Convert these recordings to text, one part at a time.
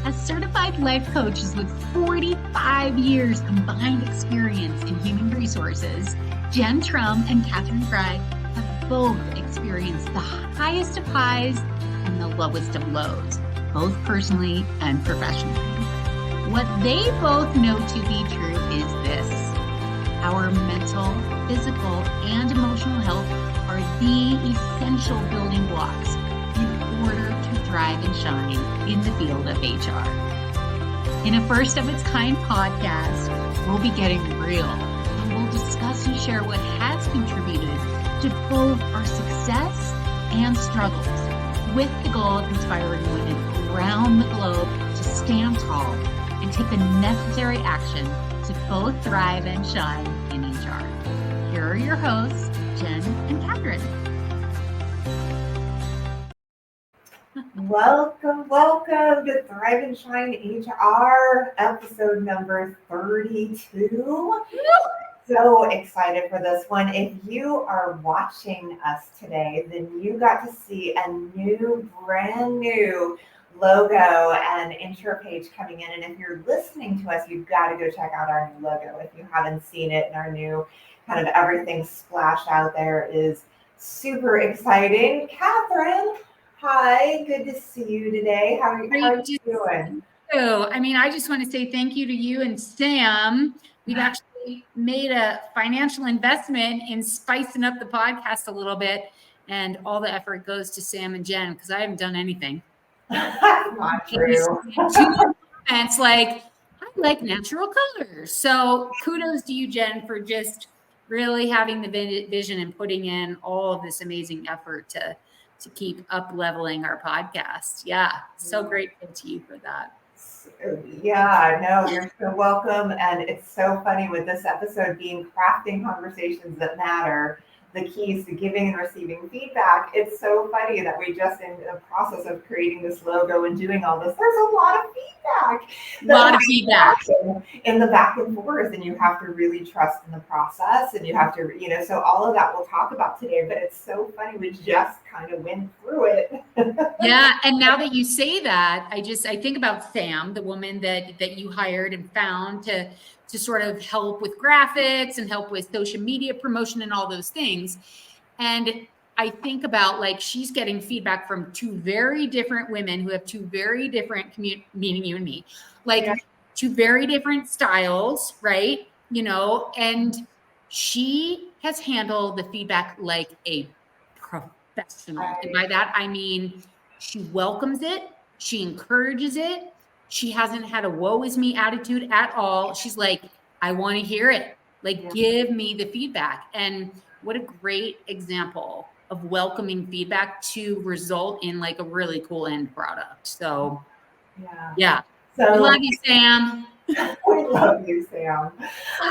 As certified life coaches with 45 years combined experience in human resources, Jen Trumm and Katherine Gregg have both experienced the highest of highs and the lowest of lows, both personally and professionally. What they both know to be true is this: our mental, physical, and emotional health are the essential building blocks in order to thrive and shine in the field of HR. In a first of its kind podcast, we'll be getting real and we'll discuss and share what has contributed to both our success and struggles, with the goal of inspiring women around the globe to stand tall and take the necessary action to both thrive and shine in HR. Here are your hosts, Jen and Katherine. Welcome to Thrive and Shine HR, episode number 32. So excited for this one. If you are watching us today, then you got to see a brand new logo and intro page coming in. And if you're listening to us, you've got to go check out our new logo. If you haven't seen it, and our new kind of everything splash out there is super exciting. Katherine, hi, good to see you today. How are you doing? So, I just want to say thank you to you and Sam. We've actually made a financial investment in spicing up the podcast a little bit, and all the effort goes to Sam and Jen because I haven't done anything. Not true. It's like, I like natural colors. So kudos to you, Jen, for just really having the vision and putting in all of this amazing effort to keep up leveling our podcast. Yeah, so grateful to you for that. Yeah, no, you're so welcome. And it's so funny with this episode being crafting conversations that matter, the keys to giving and receiving feedback. It's so funny that we just in the process of creating this logo and doing all this, there's a lot of feedback. In the back and forth, and you have to really trust in the process, and you have to, so all of that we'll talk about today, but it's so funny. We just kind of went through it. Yeah. And now that you say that, I think about Sam, the woman that you hired and found to sort of help with graphics and help with social media promotion and all those things. And I think about, like, she's getting feedback from two very different women who have two very different meaning you and me, two very different styles, right? And she has handled the feedback like a professional. And by that, I mean, she welcomes it. She encourages it. She hasn't had a woe is me attitude at all. She's like, I want to hear it. Give me the feedback. And what a great example of welcoming feedback to result in a really cool end product. So, yeah. So we love you, Sam. We love you, Sam.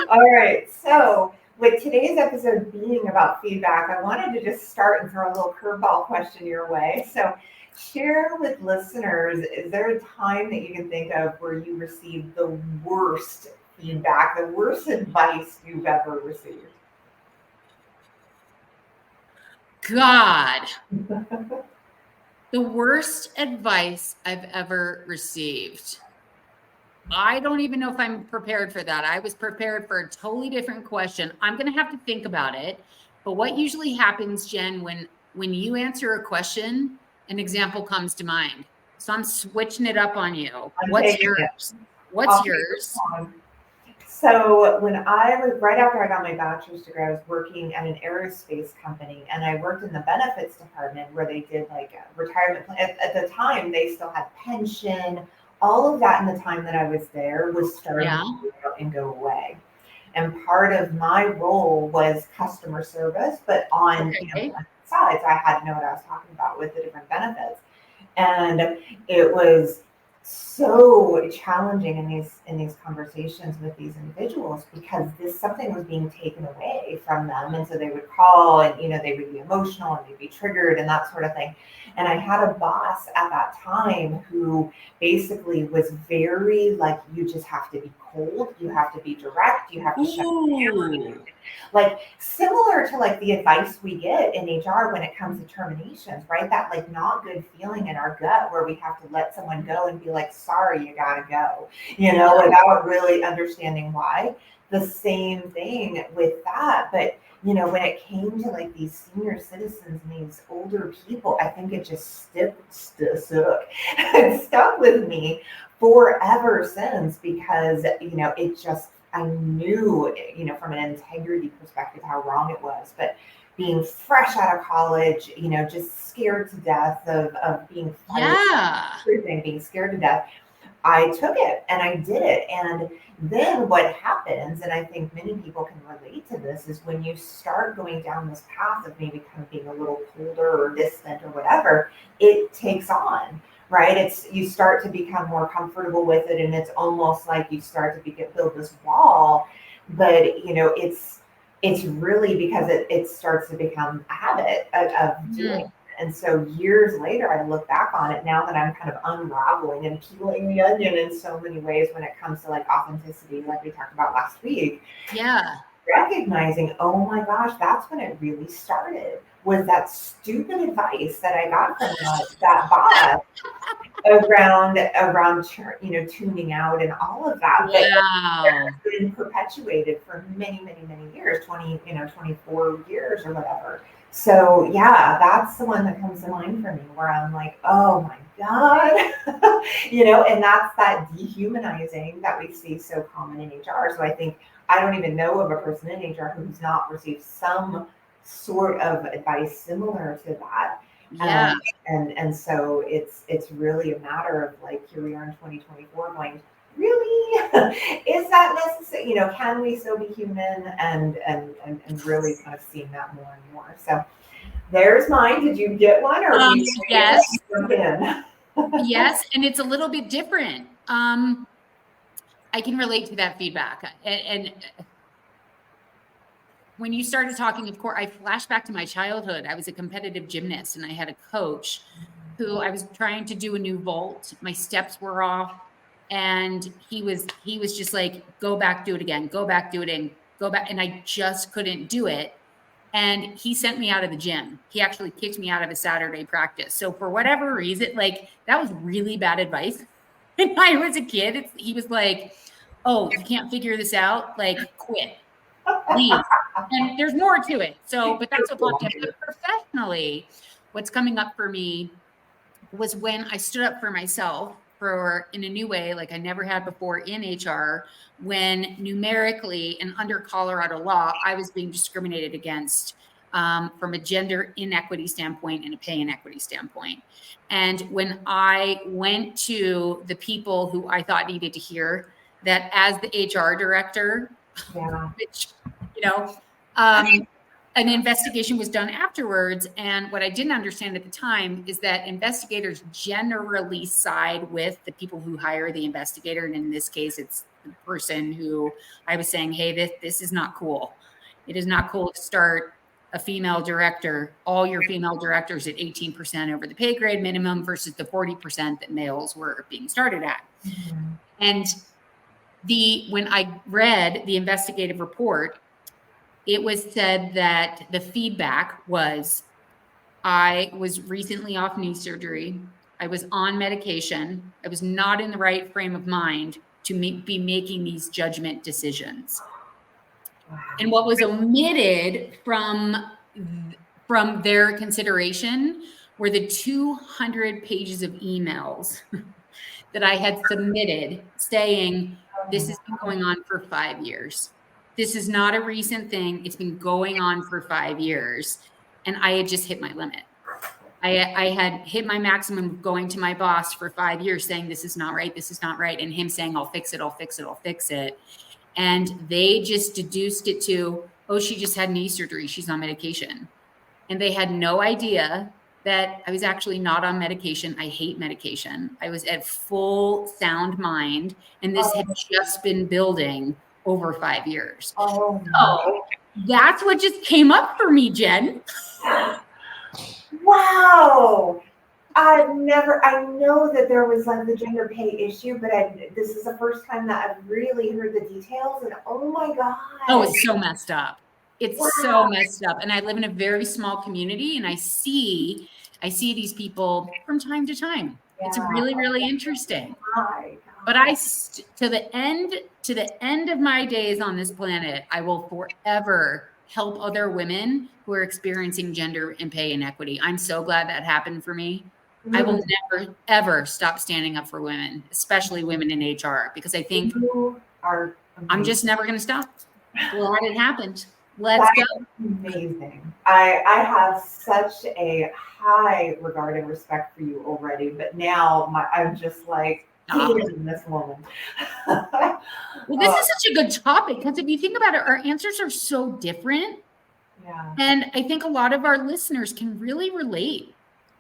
All right. So with today's episode being about feedback, I wanted to just start and throw a little curveball question your way. So share with listeners, is there a time that you can think of where you received the worst feedback, the worst advice you've ever received? God. The worst advice I've ever received. I don't even know if I'm prepared for that. I was prepared for a totally different question. I'm going to have to think about it. But what usually happens, Jen, when you answer a question, an example comes to mind. So I'm switching it up on you. What's yours? So when I was, right after I got my bachelor's degree, I was working at an aerospace company, and I worked in the benefits department where they did a retirement plan. At the time, they still had pension. All of that in the time that I was there was starting to go and go away. And part of my role was customer service, but on sides, I had to know what I was talking about with the different benefits. And it was so challenging in these conversations with these individuals because something was being taken away from them. And so they would call and, they would be emotional and they'd be triggered and that sort of thing. And I had a boss at that time who basically was very you just have to be cold, you have to be direct, you have to shut Ooh. like similar to like the advice we get in HR when it comes to terminations, right? That like not good feeling in our gut where we have to let someone go and be like, sorry, you gotta go, without really understanding why. The same thing with that. But when it came to like these senior citizens and these older people, I think it just stuck with me forever since, because it just, I knew, from an integrity perspective how wrong it was. But being fresh out of college, just scared to death of being fired, everything, being scared to death, I took it and I did it. And then what happens, and I think many people can relate to this, is when you start going down this path of maybe kind of being a little colder or distant or whatever, it takes on, right? You start to become more comfortable with it, and it's almost like you start to build this wall. But it's really because it starts to become a habit of doing it. And so years later, I look back on it now that I'm kind of unraveling and peeling the onion in so many ways when it comes to like authenticity, like we talked about last week. Yeah. Recognizing, oh my gosh, that's when it really started, was that stupid advice that I got from that boss around tuning out and all of that. Wow. But it's been perpetuated for many, many, many years, 24 years or whatever. So yeah, that's the one that comes to mind for me, where I'm like, oh my God, and that's that dehumanizing that we see so common in HR. So I don't even know of a person in HR who's not received some sort of advice similar to that. Yeah. And so it's really a matter of like, here we are in 2024 going, really? Is that necessary? Can we still be human? And really kind of seeing that more and more. So there's mine. Did you get one, or yes. Jump in? Yes, and it's a little bit different. I can relate to that feedback. And when you started talking, of course, I flashed back to my childhood. I was a competitive gymnast, and I had a coach who I was trying to do a new vault. My steps were off, and he was just like, go back, do it again, go back, do it and go back. And I just couldn't do it. And he sent me out of the gym. He actually kicked me out of a Saturday practice. So for whatever reason, like, that was really bad advice. When I was a kid, he was like, oh, you can't figure this out? Like, quit, leave. And there's more to it. So, but that's what popped up. But professionally, what's coming up for me was when I stood up for myself in a new way, like I never had before in HR, when numerically and under Colorado law, I was being discriminated against from a gender inequity standpoint and a pay inequity standpoint. And when I went to the people who I thought needed to hear that, as the HR director, which, an investigation was done afterwards. And what I didn't understand at the time is that investigators generally side with the people who hire the investigator. And in this case, it's the person who I was saying, hey, this is not cool. It is not cool to start a female director, all your female directors at 18% over the pay grade minimum versus the 40% that males were being started at. Mm-hmm. And when I read the investigative report, it was said that the feedback was, I was recently off knee surgery. I was on medication. I was not in the right frame of mind to be making these judgment decisions. And what was omitted from their consideration were the 200 pages of emails that I had submitted saying, this has been going on for 5 years. This is not a recent thing. It's been going on for 5 years. And I had just hit my limit. I had hit my maximum going to my boss for 5 years saying, this is not right. This is not right. And him saying, I'll fix it. I'll fix it. I'll fix it. And they just deduced it to, oh, she just had knee surgery. She's on medication. And they had no idea that I was actually not on medication. I hate medication. I was at full sound mind. And this had just been building over 5 years. So that's what just came up for me, Jen. Wow. I know that there was like the gender pay issue, but this is the first time that I've really heard the details, and oh my God. Oh, it's so messed up. It's Wow. so messed up. And I live in a very small community, and I see these people from time to time. It's Yeah. really, really interesting. My But God. to the end of my days on this planet, I will forever help other women who are experiencing gender and pay inequity. I'm so glad that happened for me. I will never, ever stop standing up for women, especially women in HR, because I think You are I'm amazing. just never going to stop. Glad it happened. Let's That go. is amazing. I have such a high regard and respect for you already, but now I'm just like, Stop. damn this woman. Well, this is such a good topic because if you think about it, our answers are so different. Yeah. And I think a lot of our listeners can really relate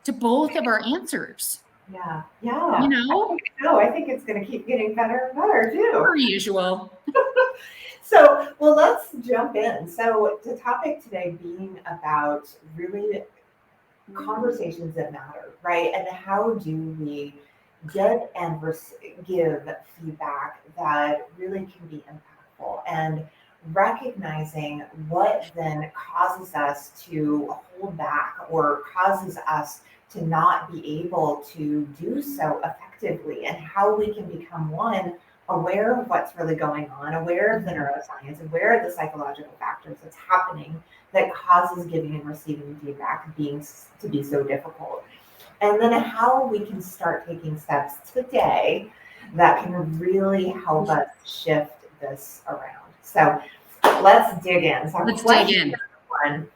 to both of our answers. Yeah. Yeah. You know, I think it's going to keep getting better and better too. per usual. So, well, let's jump in. So, the topic today being about really conversations that matter, right? And how do we get and give feedback that really can be impactful, and recognizing what then causes us to hold back or causes us to not be able to do so effectively, and how we can become one aware of what's really going on, aware of the neuroscience, aware of the psychological factors that's happening that causes giving and receiving feedback to be so difficult. And then how we can start taking steps today that can really help us shift this around. So let's dig in. So Let's dig in. One,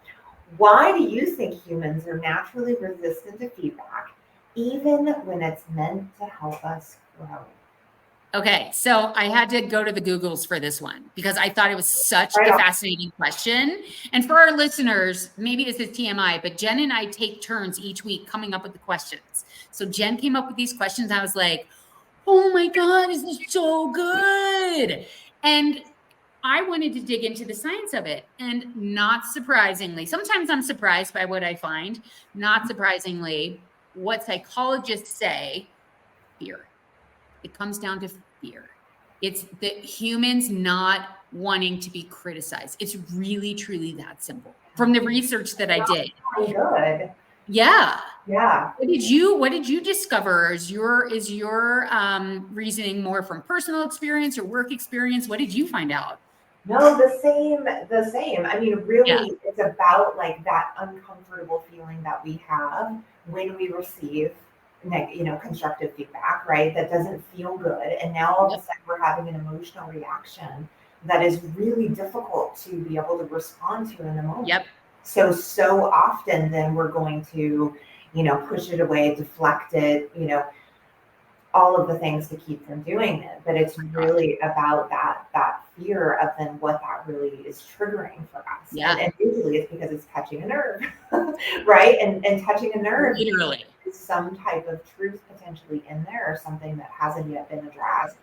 why do you think humans are naturally resistant to feedback, even when it's meant to help us grow? Okay, so I had to go to the Googles for this one because I thought it was such a fascinating question. And for our listeners, maybe this is TMI, but Jen and I take turns each week coming up with the questions. So Jen came up with these questions. I was like, oh my God, is this so good? And I wanted to dig into the science of it. And not surprisingly, sometimes I'm surprised by what I find. Not surprisingly, what psychologists say, fear. It comes down to fear. It's the humans not wanting to be criticized. It's really, truly that simple. From the research that I did. Good. Yeah. Yeah. What did you discover? Is your reasoning more from personal experience or work experience? What did you find out? No, the same. I mean, really, It's about like that uncomfortable feeling that we have when we receive constructive feedback, right? That doesn't feel good. And now all of a sudden we're having an emotional reaction that is really difficult to be able to respond to in the moment. Yep. So often then we're going to, push it away, deflect it, all of the things to keep from doing it. But it's really about that fear of then what that really is triggering for us. Yeah. And usually it's because it's touching a nerve, right? And touching a nerve literally is some type of truth potentially in there, or something that hasn't yet been addressed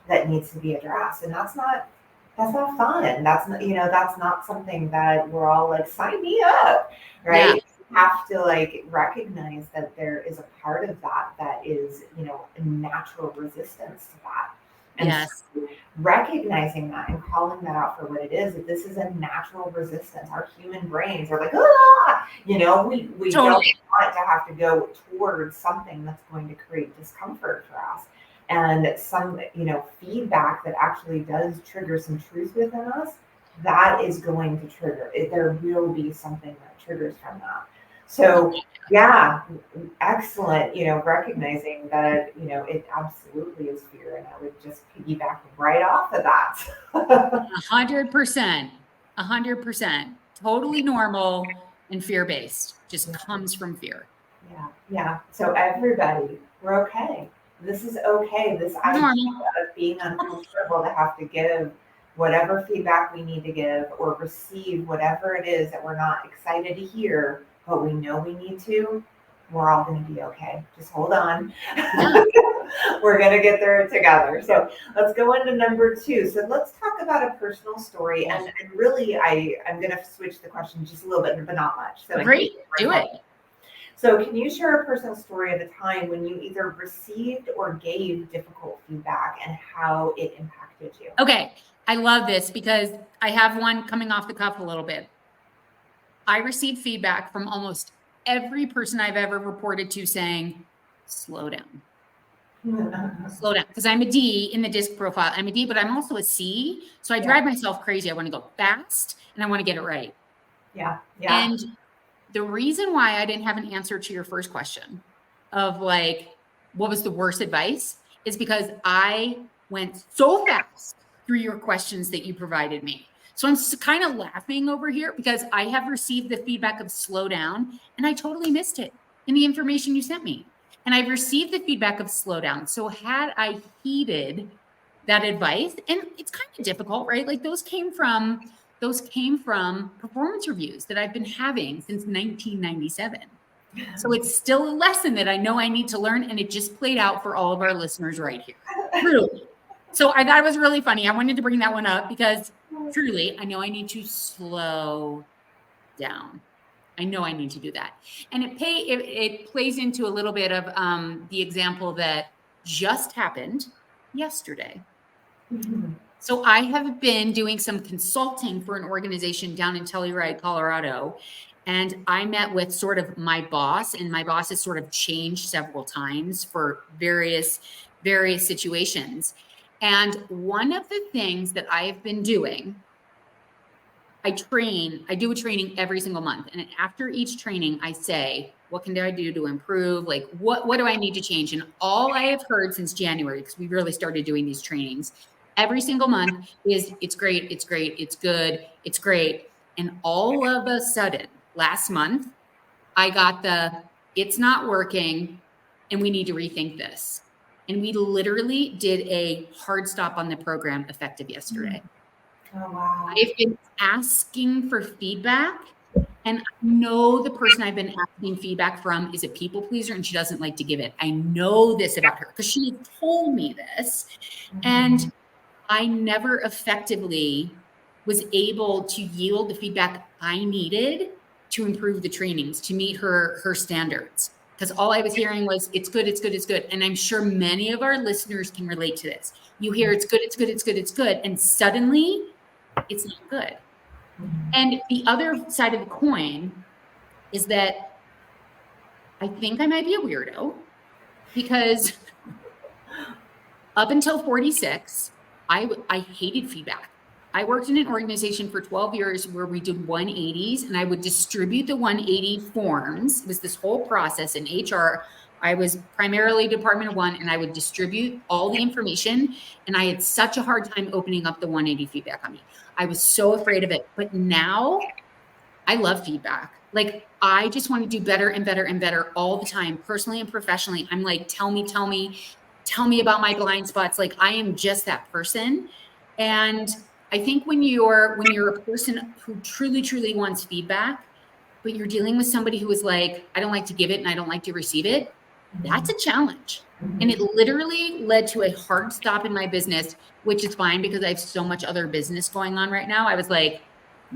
that needs to be addressed. And that's not fun. That's not something that we're all like, sign me up, right? Yeah. Have to like recognize that there is a part of that is, a natural resistance to that. And so recognizing that and calling that out for what it is, that this is a natural resistance. Our human brains are like, we totally don't want to have to go towards something that's going to create discomfort for us. And some, feedback that actually does trigger some truth within us, that is going to trigger it. There will be something that triggers from that. So yeah, excellent. Recognizing that, it absolutely is fear. And I would just piggyback right off of that. 100%. 100%. Totally normal and fear-based. Just comes from fear. Yeah. So everybody, we're okay. This is okay. This idea of being uncomfortable to have to give whatever feedback we need to give, or receive whatever it is that we're not excited to hear, but we know we need to, we're all going to be okay. Just hold on. Yeah. We're going to get there together. So let's go into number 2. So let's talk about a personal story. And really, I'm going to switch the question just a little bit, but not much. So great. Do it. So can you share a personal story of a time when you either received or gave difficult feedback and how it impacted you? Okay. I love this because I have one coming off the cuff a little bit. I received feedback from almost every person I've ever reported to saying, slow down. Slow down, because I'm a D in the disc profile. I'm a D, but I'm also a C. So I drive myself crazy. I want to go fast and I want to get it right. Yeah. And the reason why I didn't have an answer to your first question of like, what was the worst advice is because I went so fast through your questions that you provided me. So I'm kind of laughing over here because I have received the feedback of slow down and I totally missed it in the information you sent me. And I've received the feedback of slow down. So had I heeded that advice, and it's kind of difficult, right? Like those came from performance reviews that I've been having since 1997. So it's still a lesson that I know I need to learn. And it just played out for all of our listeners right here. Truly. So I thought it was really funny. I wanted to bring that one up because truly, I know I need to slow down. I know I need to do that. And it plays into a little bit of the example that just happened yesterday. So I have been doing some consulting for an organization down in Telluride, Colorado. And I met with sort of my boss, and my boss has sort of changed several times for various situations. And one of the things that I've been doing, I do a training every single month. And after each training, I say, what can I do to improve? Like, what do I need to change? And all I have heard since January, because we really started doing these trainings every single month, is it's great, it's great, it's good, it's great. And all of a sudden, last month, I got it's not working and we need to rethink this. And we literally did a hard stop on the program effective yesterday. Oh, wow. I've been asking for feedback, and I know the person I've been asking feedback from is a people pleaser and she doesn't like to give it. I know this about her because she told me this, and I never effectively was able to yield the feedback I needed to improve the trainings, to meet her standards. Because all I was hearing was, it's good, it's good, it's good. And I'm sure many of our listeners can relate to this. You hear it's good, it's good, it's good, it's good. And suddenly it's not good. And the other side of the coin is that I think I might be a weirdo because up until 46, I hated feedback. I worked in an organization for 12 years where we did 180s and I would distribute the 180 forms. It was this whole process in HR. I was primarily Department of One and I would distribute all the information. And I had such a hard time opening up the 180 feedback on me. I was so afraid of it. But now I love feedback. Like I just want to do better and better and better all the time, personally and professionally. I'm like, tell me about my blind spots. Like I am just that person. And I think when you're a person who truly wants feedback, but you're dealing with somebody who is like, I don't like to give it and I don't like to receive it, that's a challenge. And it literally led to a hard stop in my business, which is fine because I have so much other business going on right now. I was like,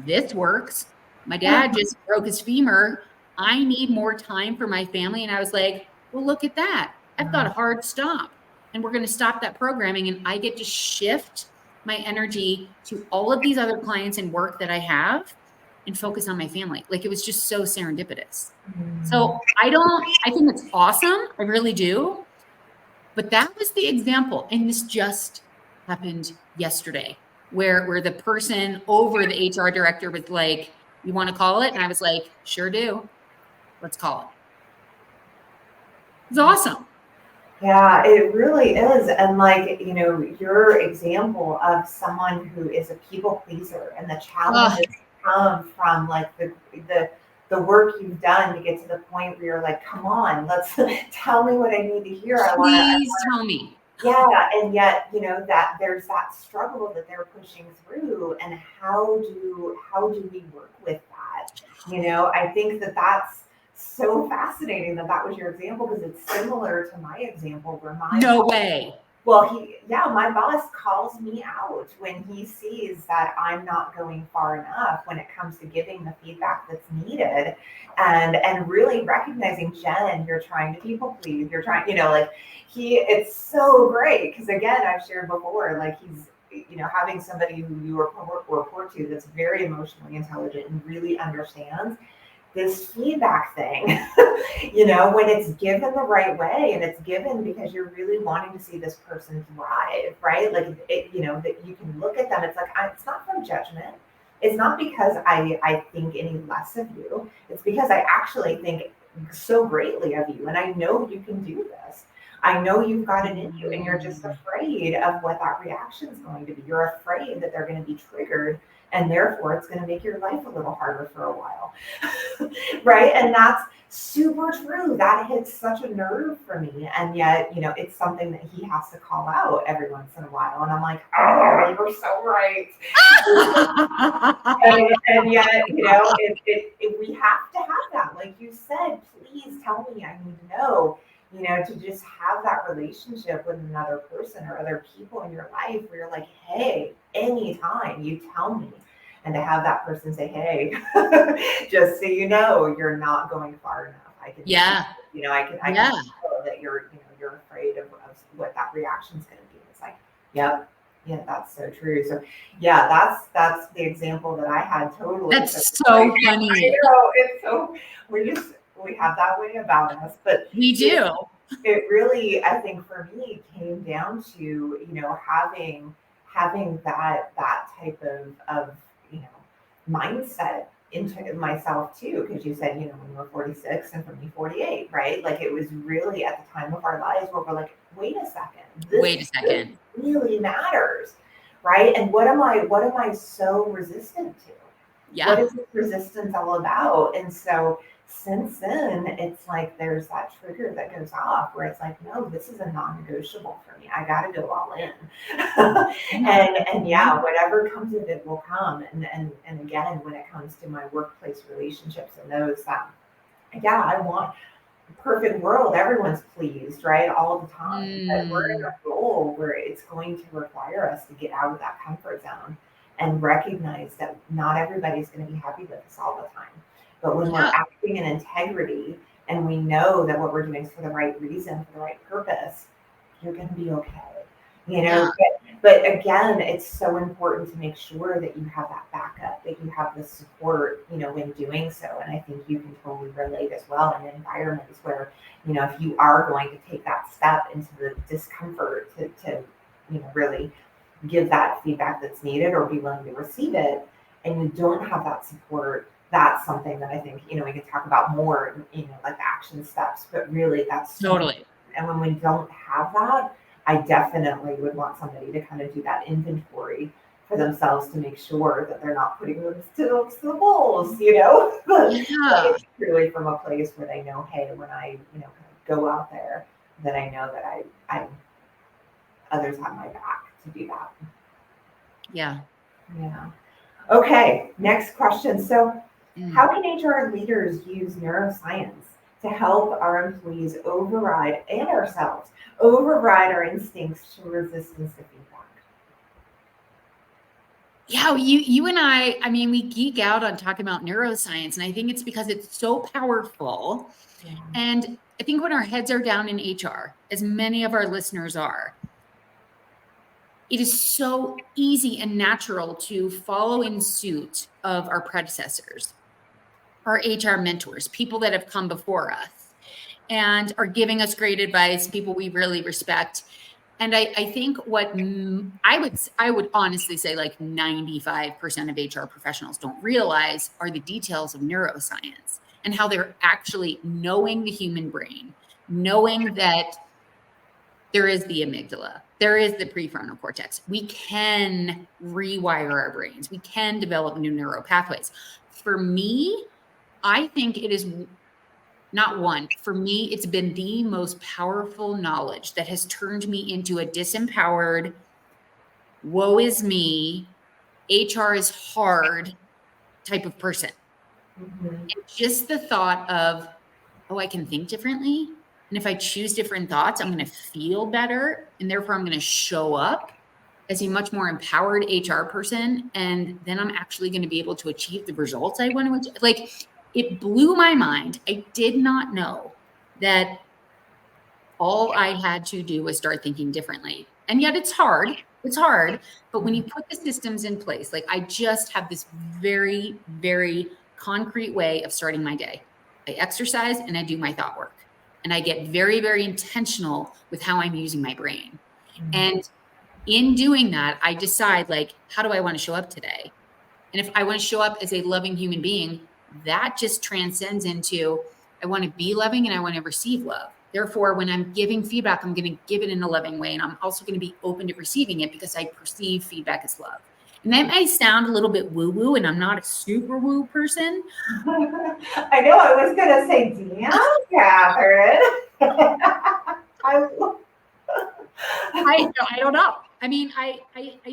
this works. My dad just broke his femur. I need more time for my family. And I was like, well, look at that. I've got a hard stop and we're going to stop that programming. And I get to shift my energy to all of these other clients and work that I have and focus on my family. Like it was just so serendipitous. So I think it's awesome. I really do. But that was the example. And this just happened yesterday where the person over the HR director was like, you want to call it? And I was like, sure do. Let's call it. It's awesome. Yeah, it really is. And like, your example of someone who is a people pleaser and the challenges come from like the work you've done to get to the point where you're like, come on, let's tell me what I need to hear. Please tell me. Yeah. And yet, that there's that struggle that they're pushing through, and how do we work with that? I think that's so fascinating that was your example, because it's similar to my example where No way. Well, my boss calls me out when he sees that I'm not going far enough when it comes to giving the feedback that's needed, and really recognizing, Jen, you're trying to people please, you're trying, like it's so great because again, I've shared before, like he's, having somebody who you report to that's very emotionally intelligent and really understands this feedback thing, when it's given the right way and it's given because you're really wanting to see this person thrive, right? Like, that you can look at them. It's like, it's not from judgment. It's not because I think any less of you. It's because I actually think so greatly of you. And I know you can do this. I know you've got it in you and you're just afraid of what that reaction is going to be. You're afraid that they're going to be triggered and therefore it's going to make your life a little harder for a while. Right. And that's super true. That hits such a nerve for me. And yet, it's something that he has to call out every once in a while. And I'm like, oh, you're so right. and yet, we have to have that. Like you said, please tell me, I need to know. To just have that relationship with another person or other people in your life where you're like, hey, anytime you tell me, and to have that person say, hey, just so you know, you're not going far enough. I can, I can know that you're afraid of what that reaction is going to be. It's like, yep. Yeah, that's so true. So yeah, that's the example that I had totally. That's so funny. I know, it's so, we have that way about us, but we do. It really, I think for me, came down to, having that type of mindset into myself too, because you said, when you were 46 and for me 48, right? Like it was really at the time of our lives where we're like, wait a second, this really matters, right? And what am I so resistant to? Yeah. What is this resistance all about? And so since then, it's like there's that trigger that goes off where it's like, no, this is a non-negotiable for me. I got to go all in. and yeah, whatever comes of it will come. And again, when it comes to my workplace relationships and those that, yeah, I want a perfect world. Everyone's pleased, right? All the time. But we're in a role where it's going to require us to get out of that comfort zone and recognize that not everybody's going to be happy with us all the time. But when we're acting in integrity and we know that what we're doing is for the right reason, for the right purpose, you're going to be okay. But again, it's so important to make sure that you have that backup, that you have the support, when doing so. And I think you can totally relate as well in environments where, if you are going to take that step into the discomfort to really give that feedback that's needed or be willing to receive it, and you don't have that support, that's something that I think, we can talk about more, like action steps, but really that's totally. And when we don't have that, I definitely would want somebody to kind of do that inventory for themselves to make sure that they're not putting themselves to the wolves, But really from a place where they know, hey, when I, kind of go out there, that I know that I others have my back to do that. Yeah. Yeah. Okay. Next question. So how can HR leaders use neuroscience to help our employees override our instincts to resistance to feedback? Yeah, you and I mean, we geek out on talking about neuroscience, and I think it's because it's so powerful. Yeah. And I think when our heads are down in HR, as many of our listeners are, it is so easy and natural to follow in suit of our predecessors, our HR mentors, people that have come before us and are giving us great advice, people we really respect. And I think what I would honestly say like 95% of HR professionals don't realize are the details of neuroscience and how they're actually knowing the human brain, knowing that there is the amygdala, there is the prefrontal cortex. We can rewire our brains. We can develop new neural pathways. For me, I think it is not one. For me, it's been the most powerful knowledge that has turned me into a disempowered, woe is me, HR is hard type of person. Mm-hmm. And just the thought of, oh, I can think differently. And if I choose different thoughts, I'm going to feel better. And therefore, I'm going to show up as a much more empowered HR person. And then I'm actually going to be able to achieve the results I want to achieve. Like, it blew my mind. I did not know that all I had to do was start thinking differently. And yet it's hard. It's hard. But when you put the systems in place, like I just have this very, very concrete way of starting my day. I exercise and I do my thought work. And I get very, very intentional with how I'm using my brain. And in doing that, I decide, like, how do I want to show up today? And if I want to show up as a loving human being, that just transcends into, I want to be loving and I want to receive love. Therefore, when I'm giving feedback, I'm going to give it in a loving way. And I'm also going to be open to receiving it because I perceive feedback as love. And that may sound a little bit woo-woo, and I'm not a super woo person. I know, I was going to say, damn, Katherine. I don't know. I mean, I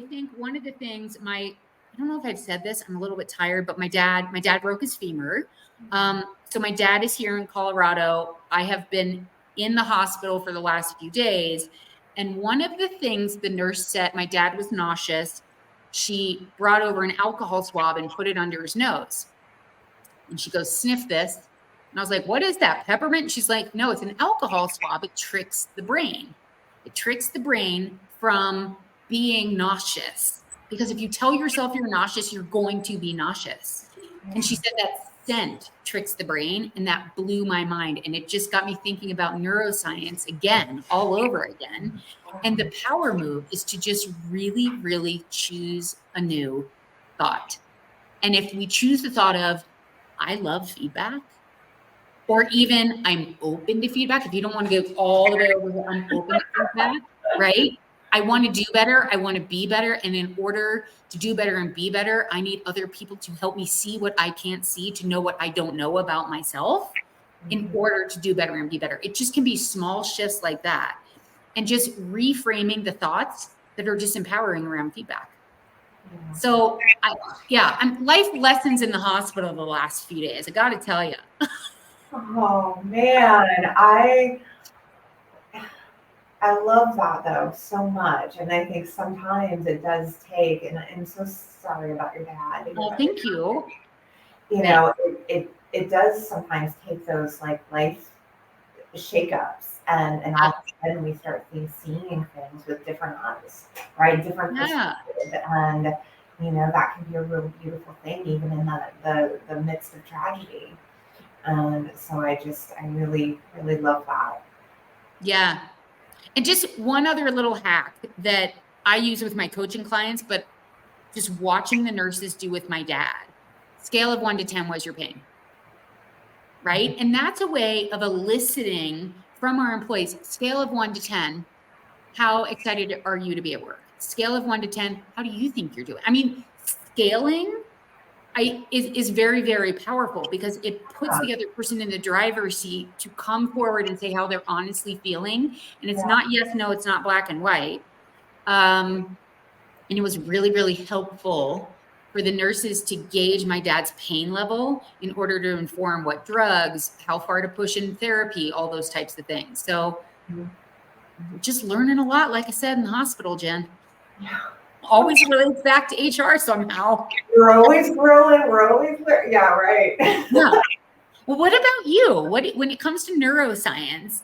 think one of the things I don't know if I've said this, I'm a little bit tired, but my dad broke his femur. So my dad is here in Colorado. I have been in the hospital for the last few days. And one of the things the nurse said, my dad was nauseous. She brought over an alcohol swab and put it under his nose. And she goes, sniff this. And I was like, what is that, peppermint? And she's like, no, it's an alcohol swab. It tricks the brain. It tricks the brain from being nauseous. Because if you tell yourself you're nauseous, you're going to be nauseous. And she said that scent tricks the brain, and that blew my mind. And it just got me thinking about neuroscience again, all over again. And the power move is to just really, really choose a new thought. And if we choose the thought of, I love feedback, or even I'm open to feedback. If you don't want to go all the way over here, I'm open to feedback, right? I want to do better. I want to be better. And in order to do better and be better, I need other people to help me see what I can't see, to know what I don't know about myself in order to do better and be better. It just can be small shifts like that. And just reframing the thoughts that are just empowering around feedback. So I'm life lessons in the hospital the last few days. I got to tell you. Oh man, I love that though so much, and I think sometimes it does take. And I'm so sorry about your dad. Oh, thank you. You know, it does sometimes take those like life shakeups, and all of a sudden we start seeing things with different eyes, right? Different perspective, and you know that can be a really beautiful thing, even in the midst of tragedy. So I really, really love that. Yeah. And just one other little hack that I use with my coaching clients, but just watching the nurses do with my dad. Scale of 1 to 10, what's your pain? Right? And that's a way of eliciting from our employees, scale of 1 to 10, how excited are you to be at work? Scale of 1 to 10, how do you think you're doing? I mean, scaling is very, very powerful because it puts the other person in the driver's seat to come forward and say how they're honestly feeling. And it's not yes, no, it's not black and white. And it was really, really helpful for the nurses to gauge my dad's pain level in order to inform what drugs, how far to push in therapy, all those types of things. So just learning a lot, like I said, in the hospital, Jen. Yeah. Always relates back to HR somehow. We're always growing. We're always learning. Yeah, right. Yeah. Well, what about you? When it comes to neuroscience,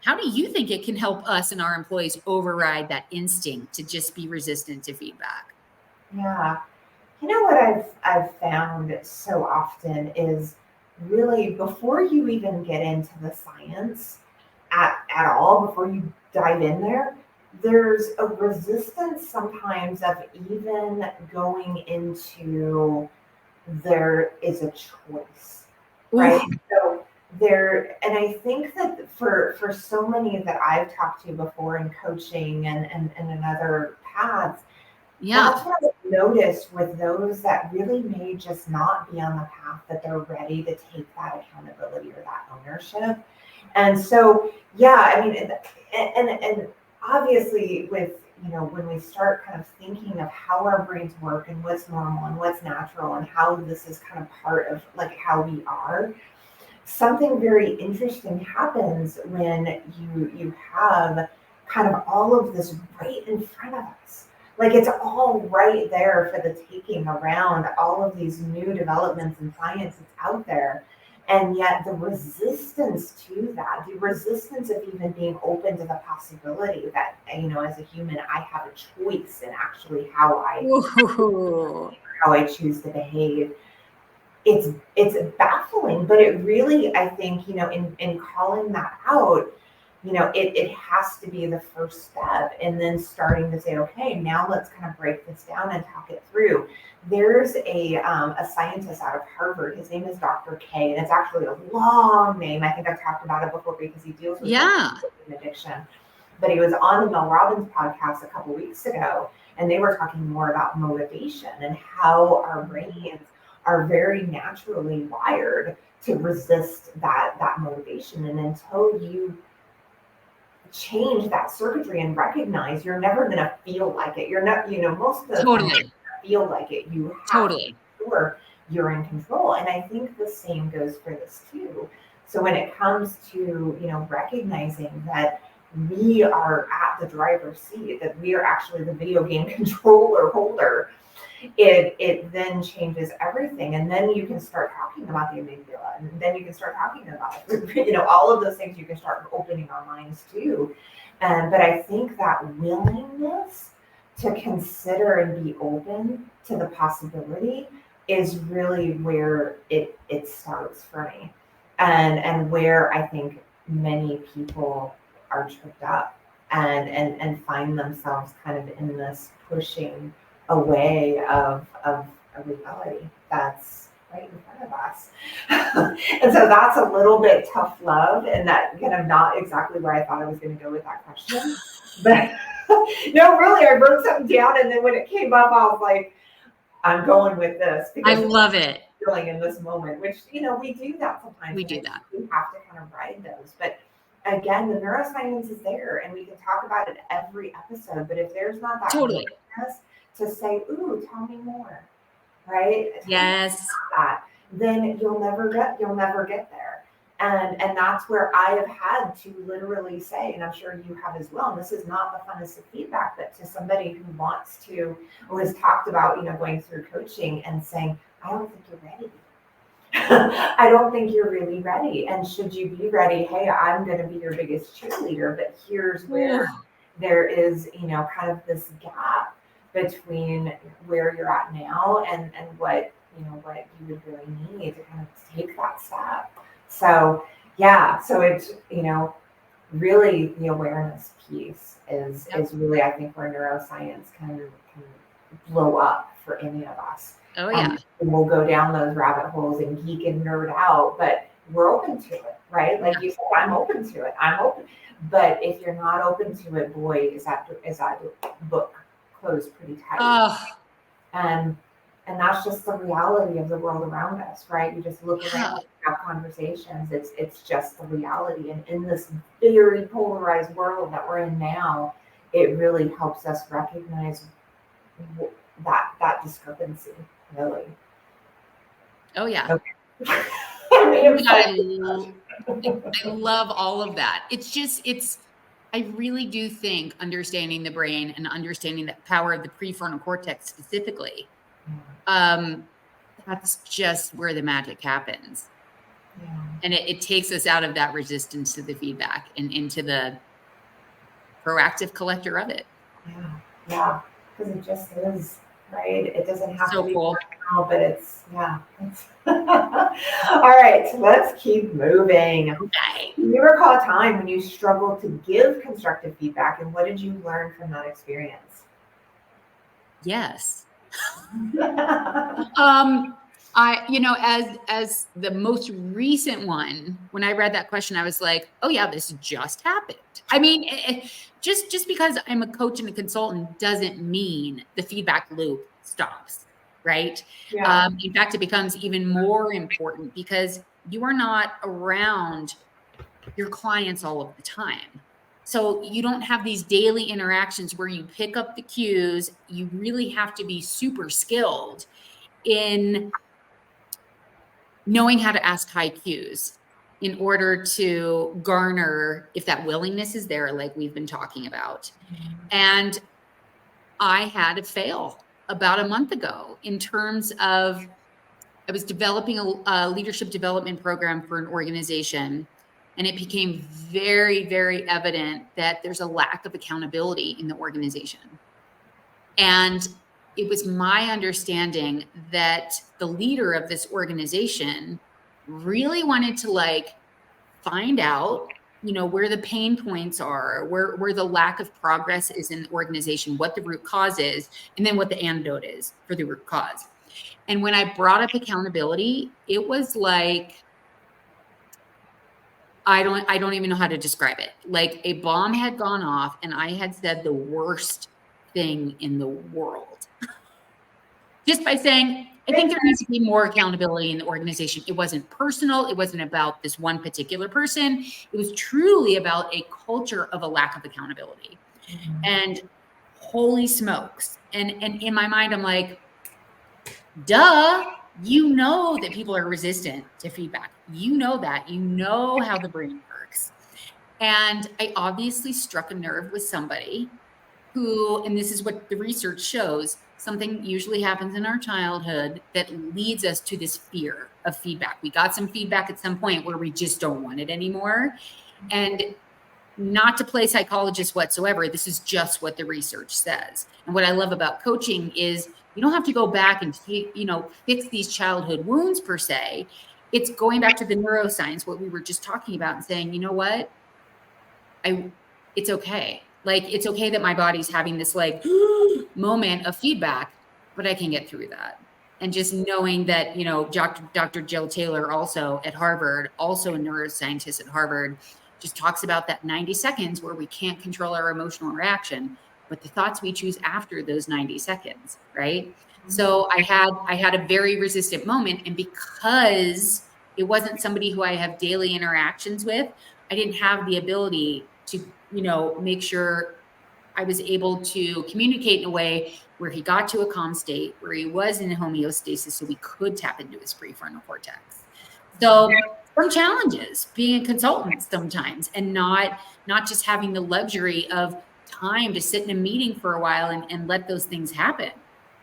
how do you think it can help us and our employees override that instinct to just be resistant to feedback? Yeah. You know what I've found so often is really before you even get into the science at all, before you dive in there, there's a resistance sometimes of even going into there is a choice, right? Ooh. So there, and I think that for so many that I've talked to before in coaching and in other paths, that's what I've noticed with those that really may just not be on the path that they're ready to take that accountability or that ownership. And so, yeah, I mean, and obviously with, you know, when we start kind of thinking of how our brains work and what's natural and how this is kind of part of like how we are, something very interesting happens when you have kind of all of this right in front of us. Like it's all right there for the taking around all of these new developments in science that's out there. And yet the resistance to that, the resistance of even being open to the possibility that, as a human, I have a choice in actually Ooh. how I choose to behave. It's baffling, but it really, I think, in calling that out, it has to be the first step, and then starting to say, okay, now let's kind of break this down and talk it through. There's a scientist out of Harvard. His name is Dr. K, and it's actually a long name. I think I've talked about it before because he deals with addiction. But he was on the Mel Robbins podcast a couple weeks ago, and they were talking more about motivation and how our brains are very naturally wired to resist that motivation. And until you change that circuitry and recognize, you're never going to feel like it. You're not, most of the time you feel like it. You have to make sure you're in control. And I think the same goes for this too. So when it comes to, recognizing that we are at the driver's seat, that we are actually the video game controller holder, it then changes everything. And then you can start talking about the amygdala, and then you can start talking about, all of those things. You can start opening our minds to. But I think that willingness to consider and be open to the possibility is really where it starts for me, and where I think many people are tripped up and find themselves kind of in this pushing away of a reality that's right in front of us. And so that's a little bit tough love, and that kind of not exactly where I thought I was going to go with that question. But no, really, I wrote something down, and then when it came up, I was like, I'm going with this. I love it. Feeling in this moment, which, we do that sometimes. We do that. We have to kind of ride those. But again, the neuroscience is there, and we can talk about it every episode. But if there's not that willingness to say, ooh, tell me more, right? Yes. Then you'll never get there. And that's where I have had to literally say, and I'm sure you have as well, and this is not the funnest of feedback, but to somebody who wants to, who has talked about, going through coaching and saying, I don't think you're ready. I don't think you're really ready. And should you be ready? Hey, I'm going to be your biggest cheerleader, but here's where there is, kind of this gap between where you're at now and what you would really need to kind of take that step. So it's, really the awareness piece is really, I think, where neuroscience can blow up for any of us. Oh yeah. And we'll go down those rabbit holes and geek and nerd out, but we're open to it, right? Like you said, I'm open to it. I'm open. But if you're not open to it, boy, is that book closed pretty tight. And that's just the reality of the world around us, right? You just look around and have conversations. It's just the reality. And in this very polarized world that we're in now, it really helps us recognize that discrepancy, really. Oh yeah. Okay. I love all of that. I really do think understanding the brain and understanding the power of the prefrontal cortex specifically, that's just where the magic happens. Yeah. And it takes us out of that resistance to the feedback and into the proactive collector of it. Yeah, because it just is, right? It doesn't have to be cool. Now, but it's all right, so let's keep moving. Okay. Do you recall a time when you struggled to give constructive feedback, and what did you learn from that experience? Yes. As the most recent one, when I read that question, I was like, oh yeah, this just happened. I mean, just because I'm a coach and a consultant doesn't mean the feedback loop stops, right? Yeah. In fact, it becomes even more important because you are not around your clients all of the time. So you don't have these daily interactions where you pick up the cues. You really have to be super skilled in knowing how to ask high cues in order to garner if that willingness is there, like we've been talking about. And I had a fail about a month ago in terms of I was developing a leadership development program for an organization, and it became very, very evident that there's a lack of accountability in the organization. And it was my understanding that the leader of this organization really wanted to like find out, where the pain points are, where the lack of progress is in the organization, what the root cause is, and then what the antidote is for the root cause. And when I brought up accountability, it was like, I don't even know how to describe it. Like a bomb had gone off and I had said the worst thing in the world. Just by saying, I think there needs to be more accountability in the organization. It wasn't personal. It wasn't about this one particular person. It was truly about a culture of a lack of accountability. And holy smokes. And in my mind, I'm like, duh, that people are resistant to feedback. That. You know how the brain works. And I obviously struck a nerve with somebody who, and this is what the research shows, something usually happens in our childhood that leads us to this fear of feedback. We got some feedback at some point where we just don't want it anymore. And not to play psychologist whatsoever, this is just what the research says. And what I love about coaching is you don't have to go back and fix these childhood wounds per se. It's going back to the neuroscience, what we were just talking about, and saying, you know what? It's okay. Like, it's okay that my body's having this like moment of feedback, but I can get through that. And just knowing that, Dr. Jill Taylor, also at Harvard, also a neuroscientist at Harvard, just talks about that 90 seconds where we can't control our emotional reaction, but the thoughts we choose after those 90 seconds, right? So I had a very resistant moment. And because it wasn't somebody who I have daily interactions with, I didn't have the ability to, make sure I was able to communicate in a way where he got to a calm state, where he was in homeostasis, so we could tap into his prefrontal cortex. So some challenges being a consultant sometimes, and not just having the luxury of time to sit in a meeting for a while and let those things happen.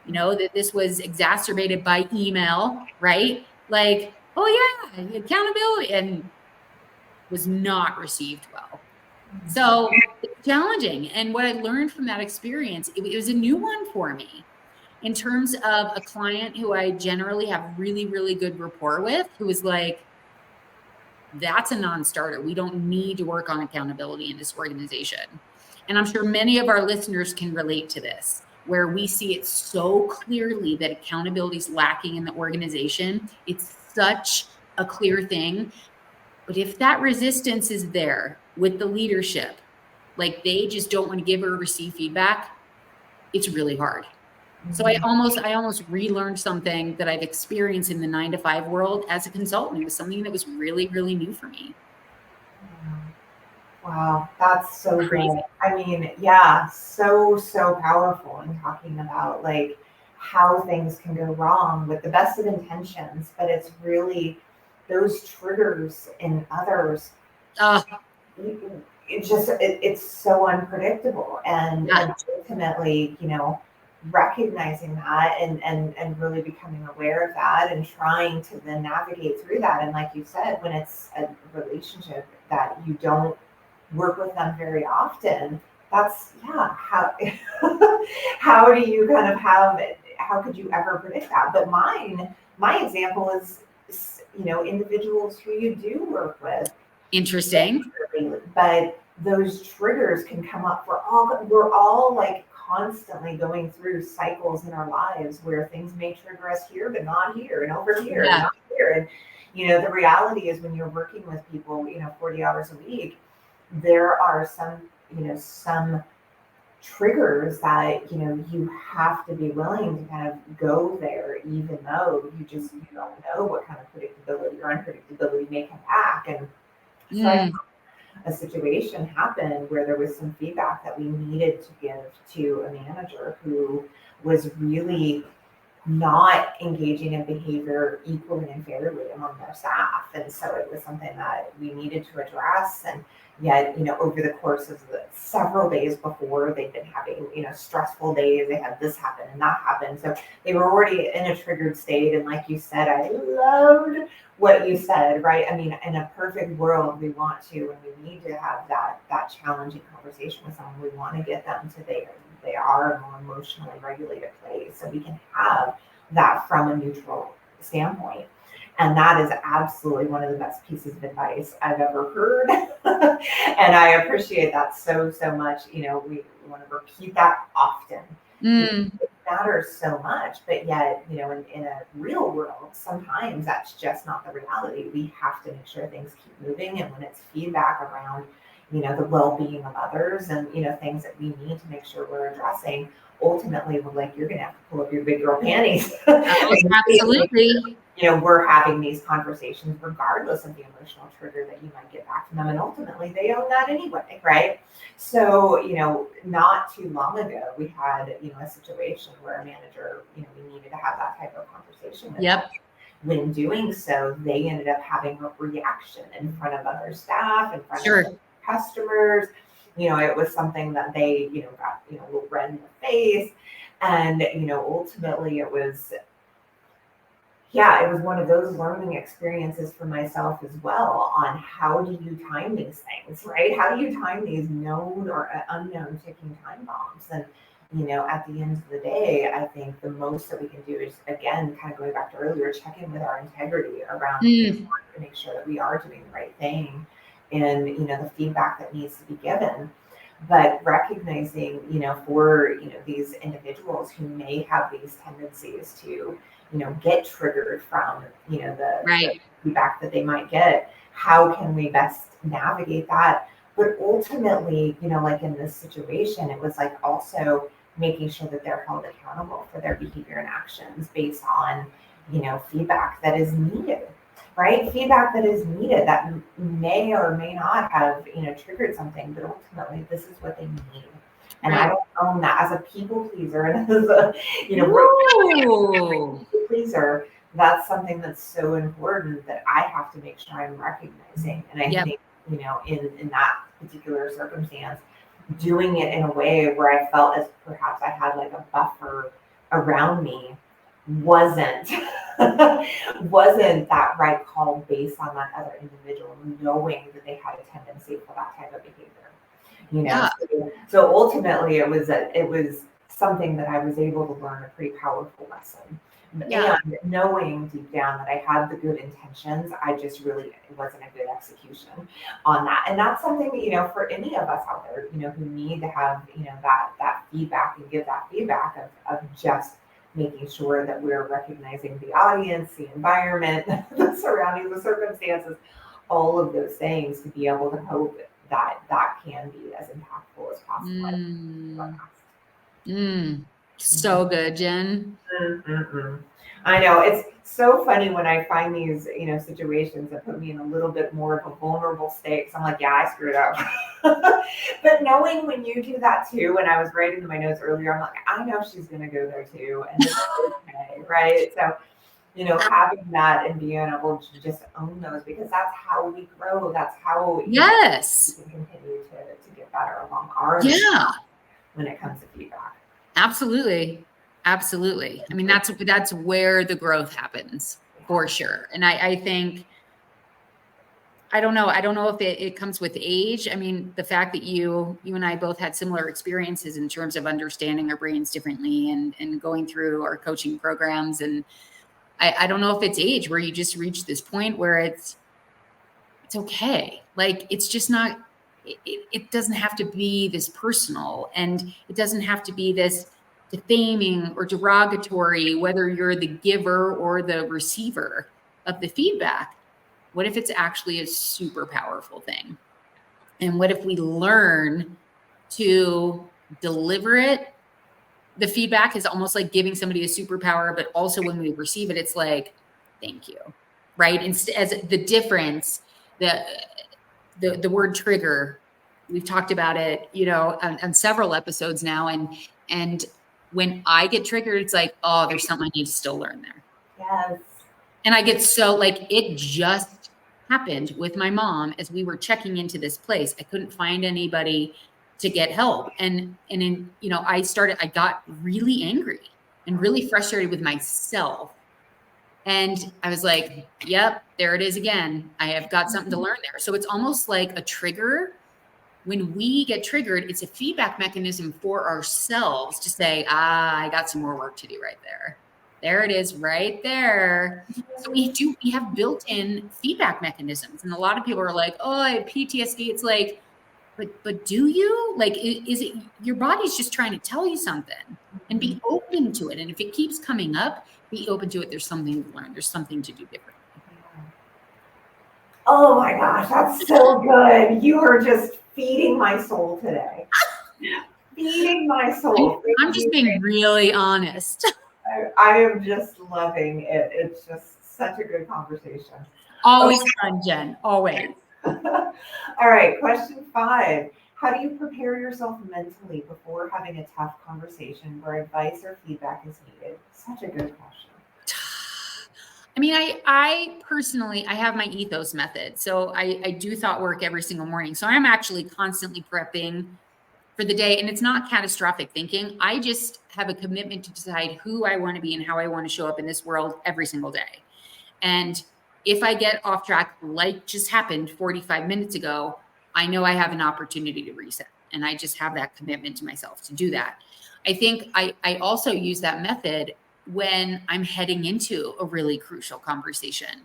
That this was exacerbated by email, right? Like, oh yeah, accountability, and was not received well. So it's challenging. And what I learned from that experience, it was a new one for me in terms of a client who I generally have really, really good rapport with, who was like, that's a non-starter. We don't need to work on accountability in this organization. And I'm sure many of our listeners can relate to this, where we see it so clearly that accountability is lacking in the organization. It's such a clear thing. But if that resistance is there with the leadership, like they just don't want to give or receive feedback, it's really hard. So I almost relearned something that I've experienced in the 9-to-5 world as a consultant. It was something that was really, really new for me. Wow, that's so Crazy. good. I mean, yeah, so powerful in talking about like how things can go wrong with the best of intentions, but it's really those triggers in others. It's so unpredictable, and ultimately, recognizing that and really becoming aware of that and trying to then navigate through that. And like you said, when it's a relationship that you don't work with them very often, that's how how do you kind of have it? How could you ever predict that? But my example is individuals who you do work with. Interesting. But those triggers can come up we're all like constantly going through cycles in our lives where things may trigger us here, but not here, and over here, and not here. And the reality is, when you're working with people 40 hours a week, there are some triggers that you have to be willing to kind of go there, even though you don't know what kind of predictability or unpredictability may come back. And so I had a situation happen where there was some feedback that we needed to give to a manager who was really not engaging in behavior equally and fairly among their staff. And so it was something that we needed to address. And yet, over the course of the several days before, they'd been having, stressful days. They had this happen and that happen. So they were already in a triggered state. And like you said, I loved what you said, right? I mean, in a perfect world, we want to, and we need to have that challenging conversation with someone. We want to get them to they are a more emotionally regulated place. So we can have that from a neutral standpoint. And that is absolutely one of the best pieces of advice I've ever heard. And I appreciate that so much. We want to repeat that often. It matters so much, but yet, in a real world, sometimes that's just not the reality. We have to make sure things keep moving. And when it's feedback around, the well-being of others and, things that we need to make sure we're addressing, ultimately, we're like, you're going to have to pull up your big girl panties. Absolutely. We're having these conversations regardless of the emotional trigger that you might get back from them. And ultimately, they own that anyway, right? So, not too long ago, we had, a situation where a manager, we needed to have that type of conversation with them. When doing so, they ended up having a reaction in front of other staff, in front of customers. It was something that they, got, a little red in the face. And, ultimately it was one of those learning experiences for myself as well on how do you time these things, right? How do you time these known or unknown ticking time bombs? And, at the end of the day, I think the most that we can do is, again, kind of going back to earlier, check in with our integrity around to make sure that we are doing the right thing and, the feedback that needs to be given. But recognizing, for, these individuals who may have these tendencies to, get triggered from, the feedback that they might get, how can we best navigate that? But ultimately, like in this situation, it was like also making sure that they're held accountable for their behavior and actions based on, feedback that is needed. Right? Feedback that is needed that may or may not have, triggered something, but ultimately this is what they need. And I don't own that as a people pleaser and as a, people pleaser. That's something that's so important that I have to make sure I'm recognizing. And I think, in that particular circumstance, doing it in a way where I felt as perhaps I had like a buffer around me wasn't that right call based on that other individual knowing that they had a tendency for that type of behavior. So ultimately it was something that I was able to learn a pretty powerful lesson. And knowing deep down that I had the good intentions, I just really it wasn't a good execution on that. And that's something that, for any of us out there, who need to have, that feedback and give that feedback of just making sure that we're recognizing the audience, the environment, the surroundings, the circumstances, all of those things to be able to hope that that can be as impactful as possible. So good, Jen. I know it's so funny when I find these, situations that put me in a little bit more of a vulnerable state. Because I'm like, yeah, I screwed up. But knowing when you do that too, when I was writing my notes earlier, I'm like, I know she's going to go there too, and it's okay, right? So, having that and being able to just own those, because that's how we grow. That's how we can continue to get better along our when it comes to feedback. Absolutely. I mean, that's where the growth happens for sure. And I think, I don't know if it comes with age. I mean, the fact that you and I both had similar experiences in terms of understanding our brains differently and going through our coaching programs. And I don't know if it's age where you just reach this point where it's okay. Like, it's just not, it doesn't have to be this personal, and it doesn't have to be this defaming or derogatory, whether you're the giver or the receiver of the feedback. What if it's actually a super powerful thing? And what if we learn to deliver it? The feedback is almost like giving somebody a superpower, but also when we receive it, it's like, thank you, right? As the difference, the word trigger, we've talked about it, on several episodes now, and when I get triggered, it's like, oh, there's something I need to still learn there. Yes. And I get so like, it just happened with my mom as we were checking into this place. I couldn't find anybody to get help. And in, you know, I got really angry and really frustrated with myself. And I was like, yep, there it is again. I have got something to learn there. So it's almost like a trigger. When we get triggered, it's a feedback mechanism for ourselves to say, I got some more work to do right there. There it is right there. So we have built-in feedback mechanisms. And a lot of people are like, oh, I have PTSD. It's like, but do you? Like, is it your body's just trying to tell you something, and be open to it. And if it keeps coming up, be open to it. There's something to learn. There's something to do differently. Oh my gosh, that's so good. You are just feeding my soul today. Feeding my soul. I'm just being really honest. I am just loving it. It's just such a good conversation. Always fun, Jen. Always. All right, question 5. How do you prepare yourself mentally before having a tough conversation where advice or feedback is needed? Such a good question. I mean, I personally, I have my ethos method. So I do thought work every single morning. So I'm actually constantly prepping for the day, and it's not catastrophic thinking. I just have a commitment to decide who I want to be and how I want to show up in this world every single day. And if I get off track, like just happened 45 minutes ago, I know I have an opportunity to reset. And I just have that commitment to myself to do that. I think I also use that method when I'm heading into a really crucial conversation.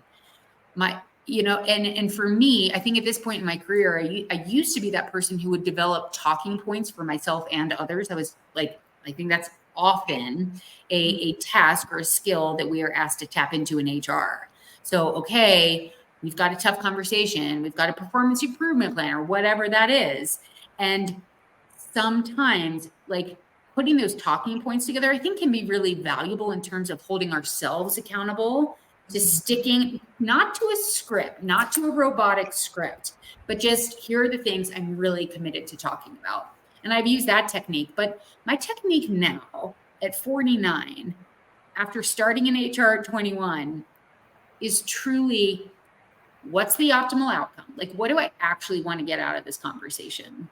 And for me, I think at this point in my career, I used to be that person who would develop talking points for myself and others. I was like, I think that's often a task or a skill that we are asked to tap into in HR. So, okay, we've got a tough conversation. We've got a performance improvement plan or whatever that is. And sometimes like putting those talking points together, I think can be really valuable in terms of holding ourselves accountable to sticking not to a script, not to a robotic script, but just here are the things I'm really committed to talking about. And I've used that technique, but my technique now at 49, after starting in HR at 21, is truly what's the optimal outcome? Like, what do I actually want to get out of this conversation?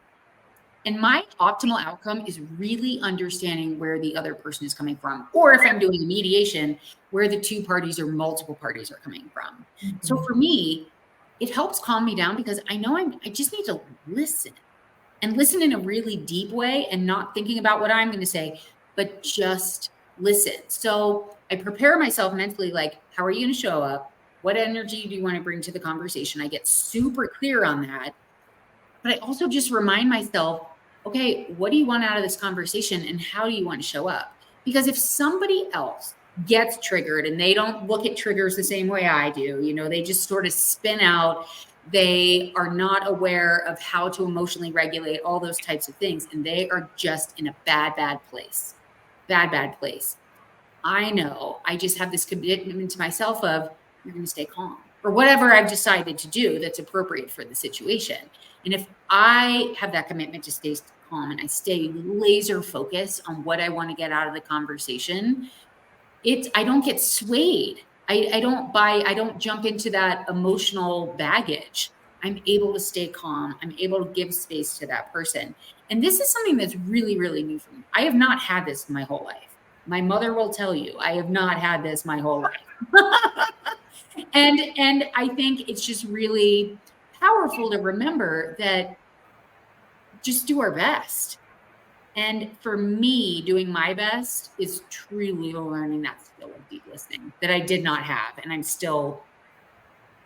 And my optimal outcome is really understanding where the other person is coming from, or if I'm doing mediation, where the two parties or multiple parties are coming from. Mm-hmm. So for me, it helps calm me down because I know I just need to listen and listen in a really deep way and not thinking about what I'm going to say, but just listen. So I prepare myself mentally, like, how are you going to show up? What energy do you want to bring to the conversation? I get super clear on that. But I also just remind myself, okay, what do you want out of this conversation and how do you want to show up? Because if somebody else gets triggered and they don't look at triggers the same way I do, they just sort of spin out, they are not aware of how to emotionally regulate all those types of things, and they are just in a bad place. Bad place. I know I just have this commitment to myself of you're going to stay calm or whatever I've decided to do that's appropriate for the situation. And if I have that commitment to stay calm and I stay laser focused on what I want to get out of the conversation, I don't get swayed. I don't jump into that emotional baggage. I'm able to stay calm. I'm able to give space to that person. And this is something that's really, really new for me. I have not had this my whole life. My mother will tell you, I have not had this my whole life. And I think it's just really powerful to remember that just do our best. And for me, doing my best is truly learning that skill of deep listening that I did not have. And I'm still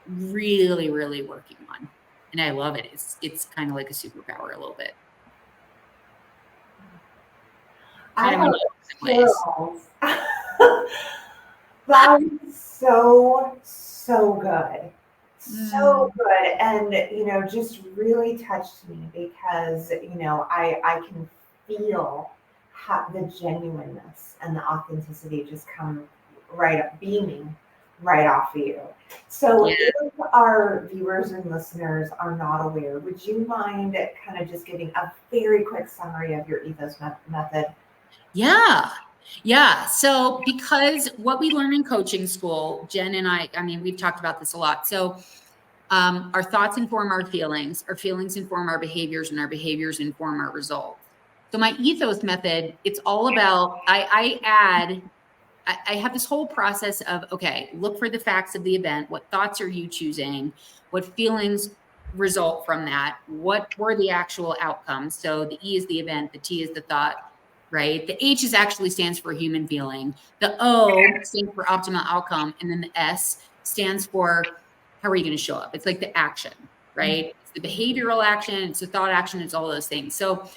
really, really working on. And I love it. It's kind of like a superpower a little bit. I have skills. That is so good. So good. And, just really touched me because, I can feel the genuineness and the authenticity just come right up, beaming right off of you. So if our viewers and listeners are not aware, would you mind kind of just giving a very quick summary of your ethos method Yeah. Yeah. So because what we learn in coaching school, Jen and I mean, we've talked about this a lot. So our thoughts inform our feelings inform our behaviors, and our behaviors inform our results. So my ethos method, it's all about, I have this whole process of, okay, look for the facts of the event. What thoughts are you choosing? What feelings result from that? What were the actual outcomes? So the E is the event, the T is the thought, right? The H is actually stands for human feeling. The O stands for optimal outcome. And then the S stands for how are you going to show up? It's like the action, right? It's the behavioral action, it's the thought action, it's all those things. So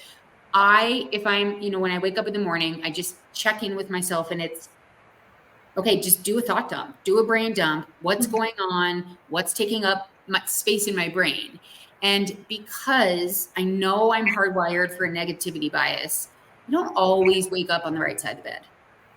if I'm, when I wake up in the morning, I just check in with myself, and it's, okay, just do a thought dump, do a brain dump. What's going on? What's taking up my space in my brain? And because I know I'm hardwired for a negativity bias, I don't always wake up on the right side of the bed.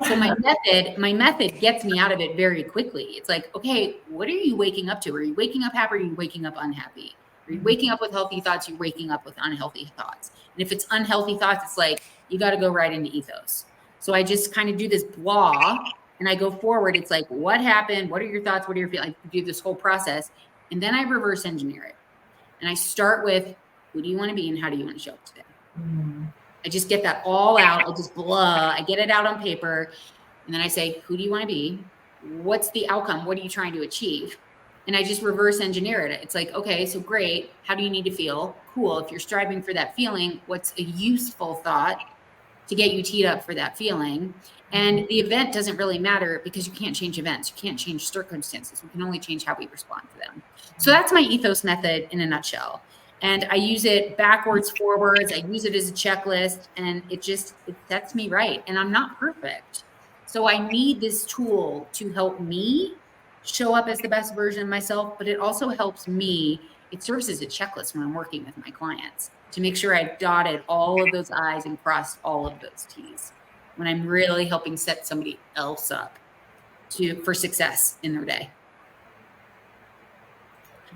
So my method gets me out of it very quickly. It's like, okay, what are you waking up to? Are you waking up happy? Or are you waking up unhappy? Are you waking up with healthy thoughts? You're waking up with unhealthy thoughts. And if it's unhealthy thoughts, it's like, you got to go right into ethos. So I just kind of do this blah, and I go forward. It's like, what happened? What are your thoughts? What are your feelings? I do this whole process. And then I reverse engineer it. And I start with, who do you want to be and how do you want to show up today? I just get that all out. I just I get it out on paper. And then I say, who do you want to be? What's the outcome? What are you trying to achieve? And I just reverse engineer it. It's like, okay, so great. How do you need to feel? Cool. If you're striving for that feeling, what's a useful thought to get you teed up for that feeling? And the event doesn't really matter because you can't change events. You can't change circumstances. We can only change how we respond to them. So that's my ethos method in a nutshell. And I use it backwards, forwards. I use it as a checklist, and it sets me right. And I'm not perfect. So I need this tool to help me show up as the best version of myself, but it also helps me. It serves as a checklist when I'm working with my clients to make sure I've dotted all of those I's and crossed all of those T's when I'm really helping set somebody else up for success in their day.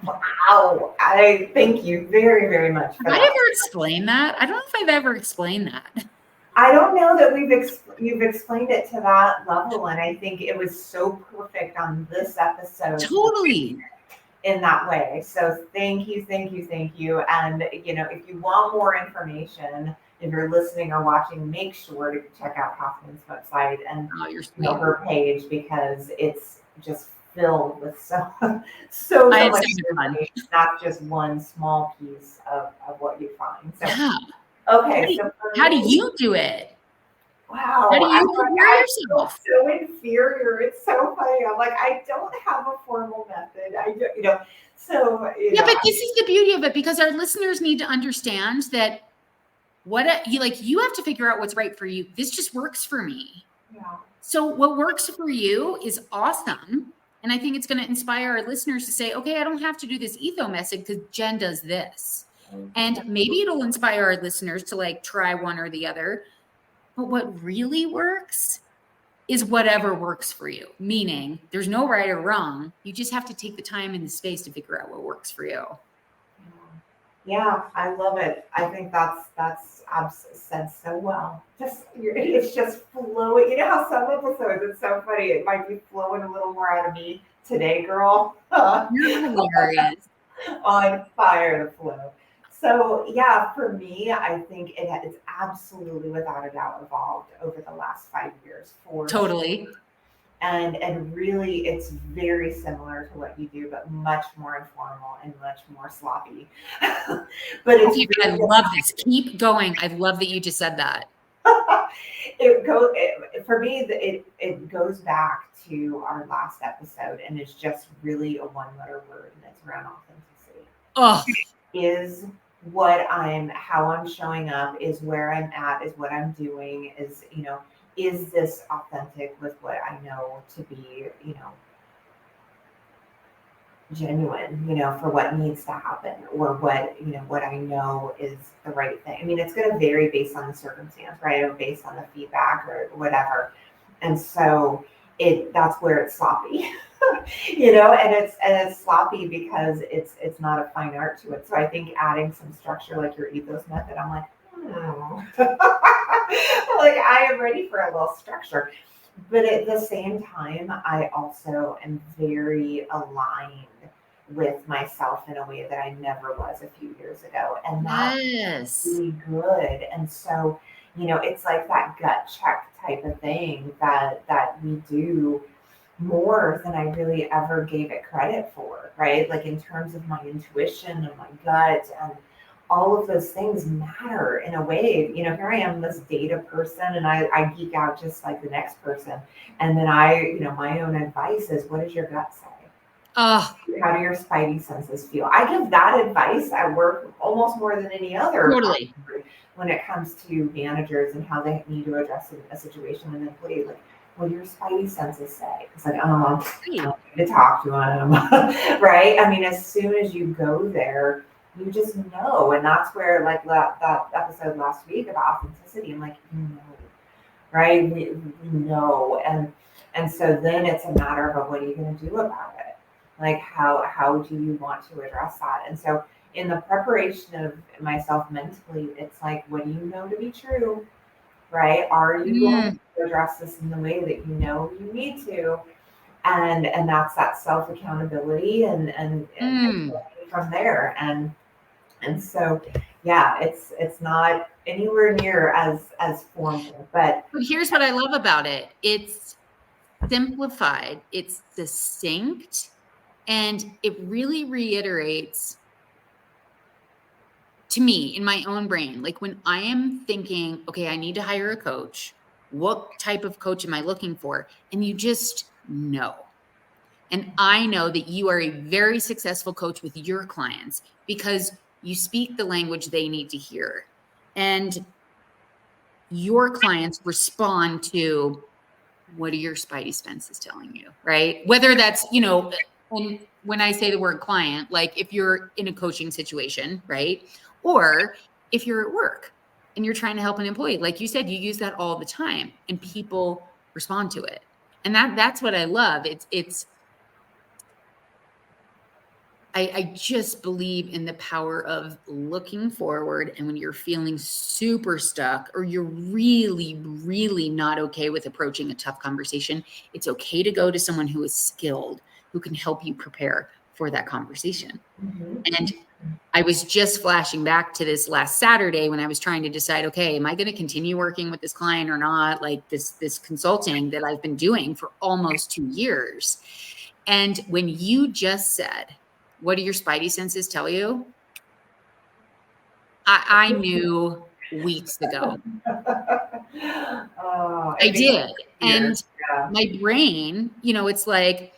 Wow. I thank you very, very much for that. Have I ever explained that? I don't know if I've ever explained that. I don't know that you've explained it to that level, and I think it was so perfect on this episode. Totally. In that way. So thank you. And if you want more information, if you're listening or watching, make sure to check out Katherine's website and her page, because it's just filled with so much information, not just one small piece of what you find. So yeah. Okay. How do you do it? Wow. How do you prepare yourself? So inferior. It's so funny. I'm like, I don't have a formal method. But this is the beauty of it, because our listeners need to understand that you have to figure out what's right for you. This just works for me. Yeah. So what works for you is awesome. And I think it's going to inspire our listeners to say, okay, I don't have to do this ethos method because Jen does this. And maybe it'll inspire our listeners to try one or the other. But what really works is whatever works for you. Meaning there's no right or wrong. You just have to take the time and the space to figure out what works for you. Yeah, I love it. I think that's said so well. It's just flowing. You know how some episodes, it's so funny. It might be flowing a little more out of me today, girl. You're hilarious. On fire to flow. So yeah, for me, I think it's absolutely without a doubt evolved over the last 5 years. Totally. Sure. And really, it's very similar to what you do, but much more informal and much more sloppy. But I love this. Keep going. I love that you just said that. For me, it goes back to our last episode, and it's just really a one-letter word, and it's around authenticity. Oh, is how I'm showing up, is where I'm at, is what I'm doing, is this authentic with what I know to be, genuine, for what needs to happen, or what I know is the right thing. I mean, it's going to vary based on the circumstance, right? Or based on the feedback or whatever. And so that's where it's sloppy, and it's sloppy because it's not a fine art to it. So I think adding some structure like your ethos method, I'm like, Like I am ready for a little structure. But at the same time, I also am very aligned with myself in a way that I never was a few years ago. And that's Yes. really good. And so, it's like that gut check type of thing that we do more than I really ever gave it credit for, right? Like in terms of my intuition and my gut and all of those things matter in a way. Here I am, this data person, and I geek out just like the next person. And then my own advice is, what does your gut say? Oh, How do your spidey senses feel? I give that advice at work almost more than any other totally. when it comes to managers and how they need to address a situation with an employee. Like, what do your spidey senses say? It's like, I don't Right. need to talk to them, right? I mean, as soon as you go there, you just know, and that's where like that episode last week about authenticity. I'm like, right? We know, and so then it's a matter of what are you going to do about it? Like how do you want to address that? And so in the preparation of myself mentally, it's like, what do you know to be true, right? Are you going to address this in the way that you know you need to? And that's that self accountability and from there. And so yeah, it's not anywhere near as formal, but here's what I love about it. It's simplified, it's succinct, and it really reiterates to me in my own brain, like when I am thinking, okay, I need to hire a coach, what type of coach am I looking for? And you just know. And I know that you are a very successful coach with your clients because you speak the language they need to hear. And your clients respond to what are your spidey senses telling you, right? Whether that's, and when I say the word client, like if you're in a coaching situation, right? Or if you're at work and you're trying to help an employee, like you said, you use that all the time and people respond to it. And that's what I love. I just believe in the power of looking forward. And when you're feeling super stuck or you're really, really not okay with approaching a tough conversation, it's okay to go to someone who is skilled, who can help you prepare for that conversation. And I was just flashing back to this last Saturday when I was trying to decide, okay, am I going to continue working with this client or not? Like this consulting that I've been doing for almost 2 years. And when you just said, what do your spidey senses tell you? I knew weeks ago. I did. And my brain, it's like,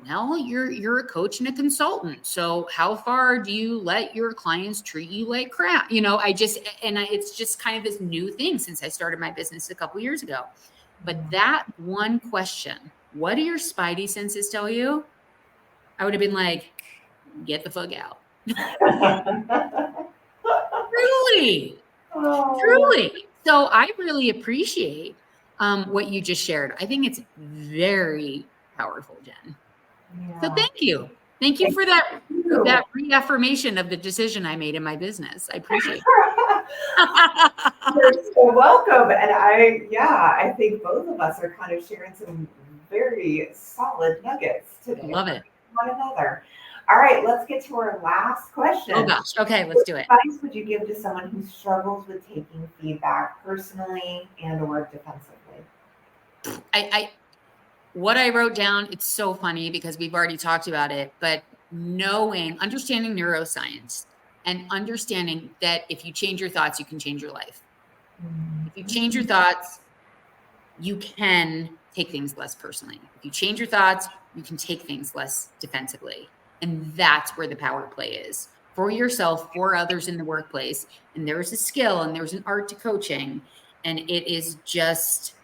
well, you're a coach and a consultant. So how far do you let your clients treat you like crap? It's just kind of this new thing since I started my business a couple years ago. But that one question, what do your spidey senses tell you? I would have been like, get the fuck out. Truly. So I really appreciate what you just shared. I think it's very powerful, Jen. So thank you. Thank you for that reaffirmation of the decision I made in my business. I appreciate it. You're so welcome. And I think both of us are kind of sharing some very solid nuggets today. Love it. One another. All right, let's get to our last question. Oh gosh. Okay, let's do it. What advice would you give to someone who struggles with taking feedback personally and or defensively? What I wrote down, it's so funny because we've already talked about it, but understanding neuroscience and understanding that if you change your thoughts, you can change your life. If you change your thoughts, you can take things less personally. If you change your thoughts, you can take things less defensively. And that's where the power play is for yourself, for others in the workplace. And there's a skill and there's an art to coaching. And it is just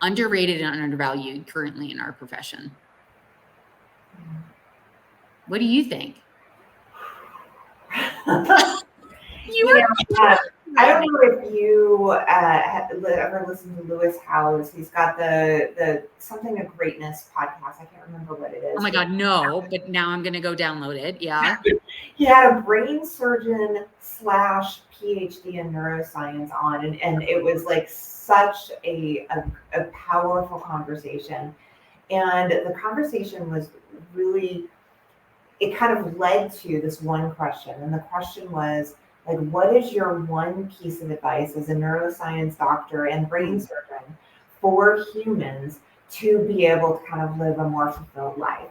underrated and undervalued currently in our profession. What do you think? I don't know if you ever listened to Lewis Howes. He's got the Something of Greatness podcast. I can't remember what it is. Oh my God, no, but now I'm going to go download it. Yeah. He had a brain surgeon / PhD in neuroscience on, and it was like such a powerful conversation. And the conversation was really, it kind of led to this one question. And the question was, like, what is your one piece of advice as a neuroscience doctor and brain surgeon for humans to be able to kind of live a more fulfilled life?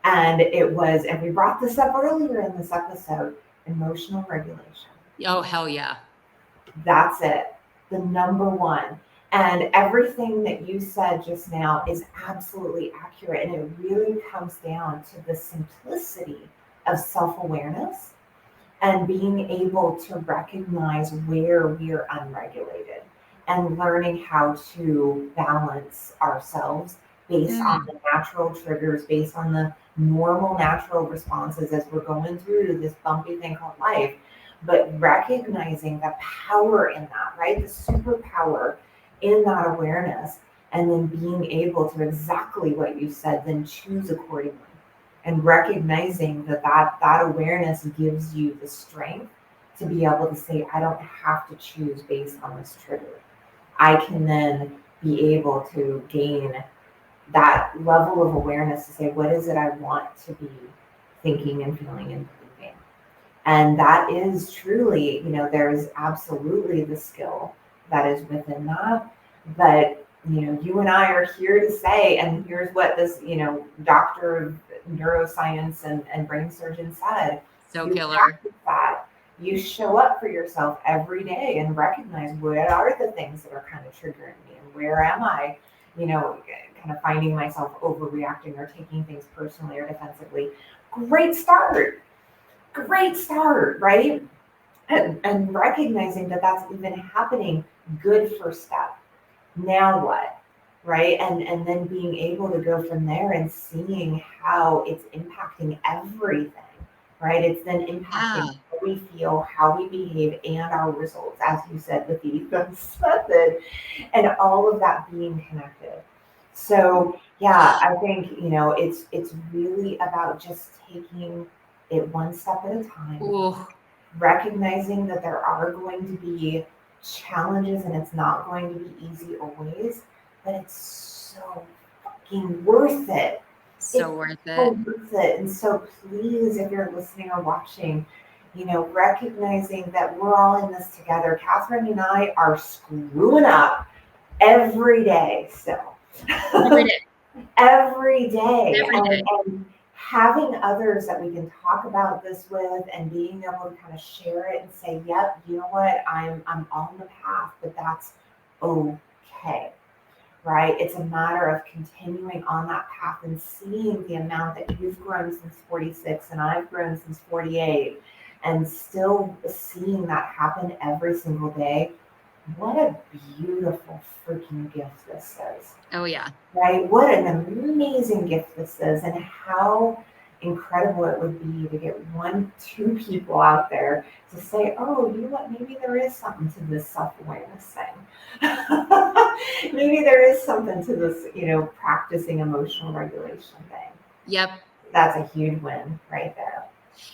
And it was, and we brought this up earlier in this episode, emotional regulation. Oh, hell yeah. That's it. The number one. And everything that you said just now is absolutely accurate. And it really comes down to the simplicity of self-awareness and being able to recognize where we're unregulated and learning how to balance ourselves based on the natural triggers, based on the normal natural responses as we're going through this bumpy thing called life, but recognizing the power in that, right? The superpower in that awareness, and then being able to, exactly what you said, then choose accordingly. And recognizing that awareness gives you the strength to be able to say, I don't have to choose based on this trigger. I can then be able to gain that level of awareness to say, what is it I want to be thinking and feeling and believing? And that is truly, there's absolutely the skill that is within that. But, you and I are here to say, and here's what this, doctor of neuroscience and brain surgeon said. So you killer. practice that. You show up for yourself every day and recognize what are the things that are kind of triggering me and where am I, kind of finding myself overreacting or taking things personally or defensively. Great start, right? And recognizing that that's even happening, good first step. Now what, right? And then being able to go from there and seeing how it's impacting everything, right? It's then impacting how we feel, how we behave, and our results, as you said, with the ethos method, and all of that being connected. So yeah, I think, it's really about just taking it one step at a time. Ooh. Recognizing that there are going to be challenges and it's not going to be easy always, but it's so fucking worth it. So worth it. And so please, if you're listening or watching, recognizing that we're all in this together. Katherine and I are screwing up every day still. Every day. And having others that we can talk about this with and being able to kind of share it and say, yep, you know what, I'm on the path, but that's okay, right? It's a matter of continuing on that path and seeing the amount that you've grown since 46 and I've grown since 48 and still seeing that happen every single day. What a beautiful freaking gift this is. Oh, yeah. Right? What an amazing gift this is, and how incredible it would be to get 1-2 people out there to say, oh, you know what, maybe there is something to this self-awareness thing. Maybe there is something to this, practicing emotional regulation thing. Yep. That's a huge win right there.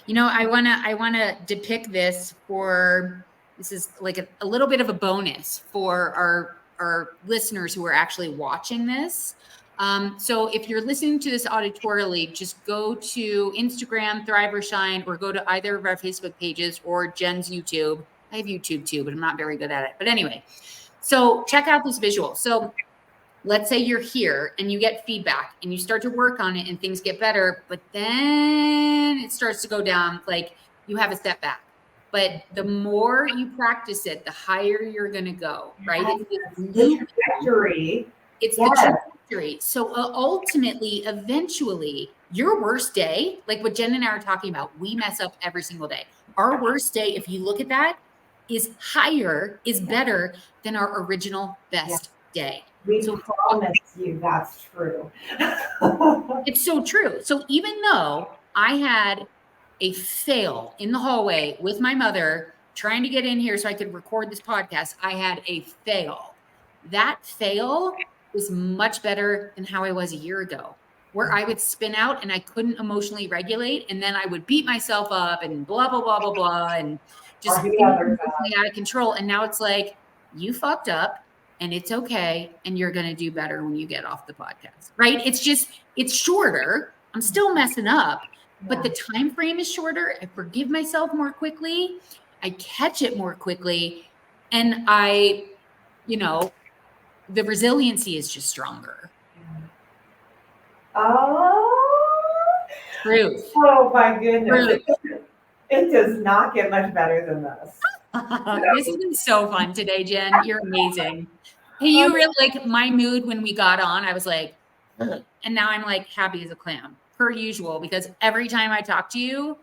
I wanna depict this for, this is like a little bit of a bonus for our listeners who are actually watching this. So if you're listening to this auditorily, just go to Instagram, Thrive or Shine, or go to either of our Facebook pages or Jen's YouTube. I have YouTube too, but I'm not very good at it. But anyway, so check out this visual. So let's say you're here and you get feedback and you start to work on it and things get better, but then it starts to go down, like you have a step back. But the more you practice it, the higher you're going to go, right? It's the trajectory. It's the trajectory. So ultimately, eventually, your worst day, like what Jen and I are talking about, we mess up every single day. Our worst day, if you look at that, is better than our original best day. We promise you that's true. It's so true. So even though I had a fail in the hallway with my mother trying to get in here so I could record this podcast, I had a fail. That fail was much better than how I was a year ago, where I would spin out and I couldn't emotionally regulate. And then I would beat myself up and blah, blah, blah, blah, blah. And just emotionally out of control. And now it's like, you fucked up and it's okay. And you're going to do better when you get off the podcast, right? It's shorter. I'm still messing up, but the time frame is shorter. I forgive myself more quickly. I catch it more quickly. And the resiliency is just stronger. Truth. Oh my goodness. It does not get much better than this. This has been so fun today, Jen. You're amazing. Hey, you really like my mood when we got on. I was like, ugh. And now I'm like happy as a clam, per usual, because every time I talk to you,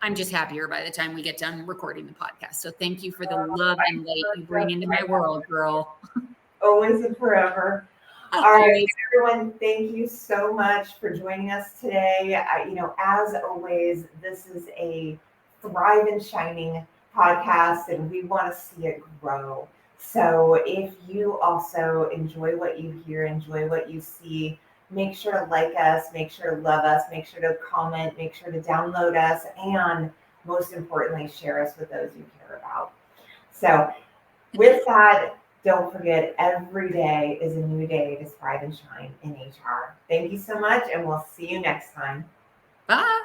I'm just happier by the time we get done recording the podcast. So thank you for the love and light you bring into my world, girl. Always and forever. All right, everyone, thank you so much for joining us today. As always, this is a Thrive and Shining podcast, and we want to see it grow. So if you also enjoy what you hear, enjoy what you see, make sure to like us, make sure to love us, make sure to comment, make sure to download us, and most importantly, share us with those you care about. So with that, don't forget, every day is a new day to thrive and shine in HR. Thank you so much, and we'll see you next time. Bye.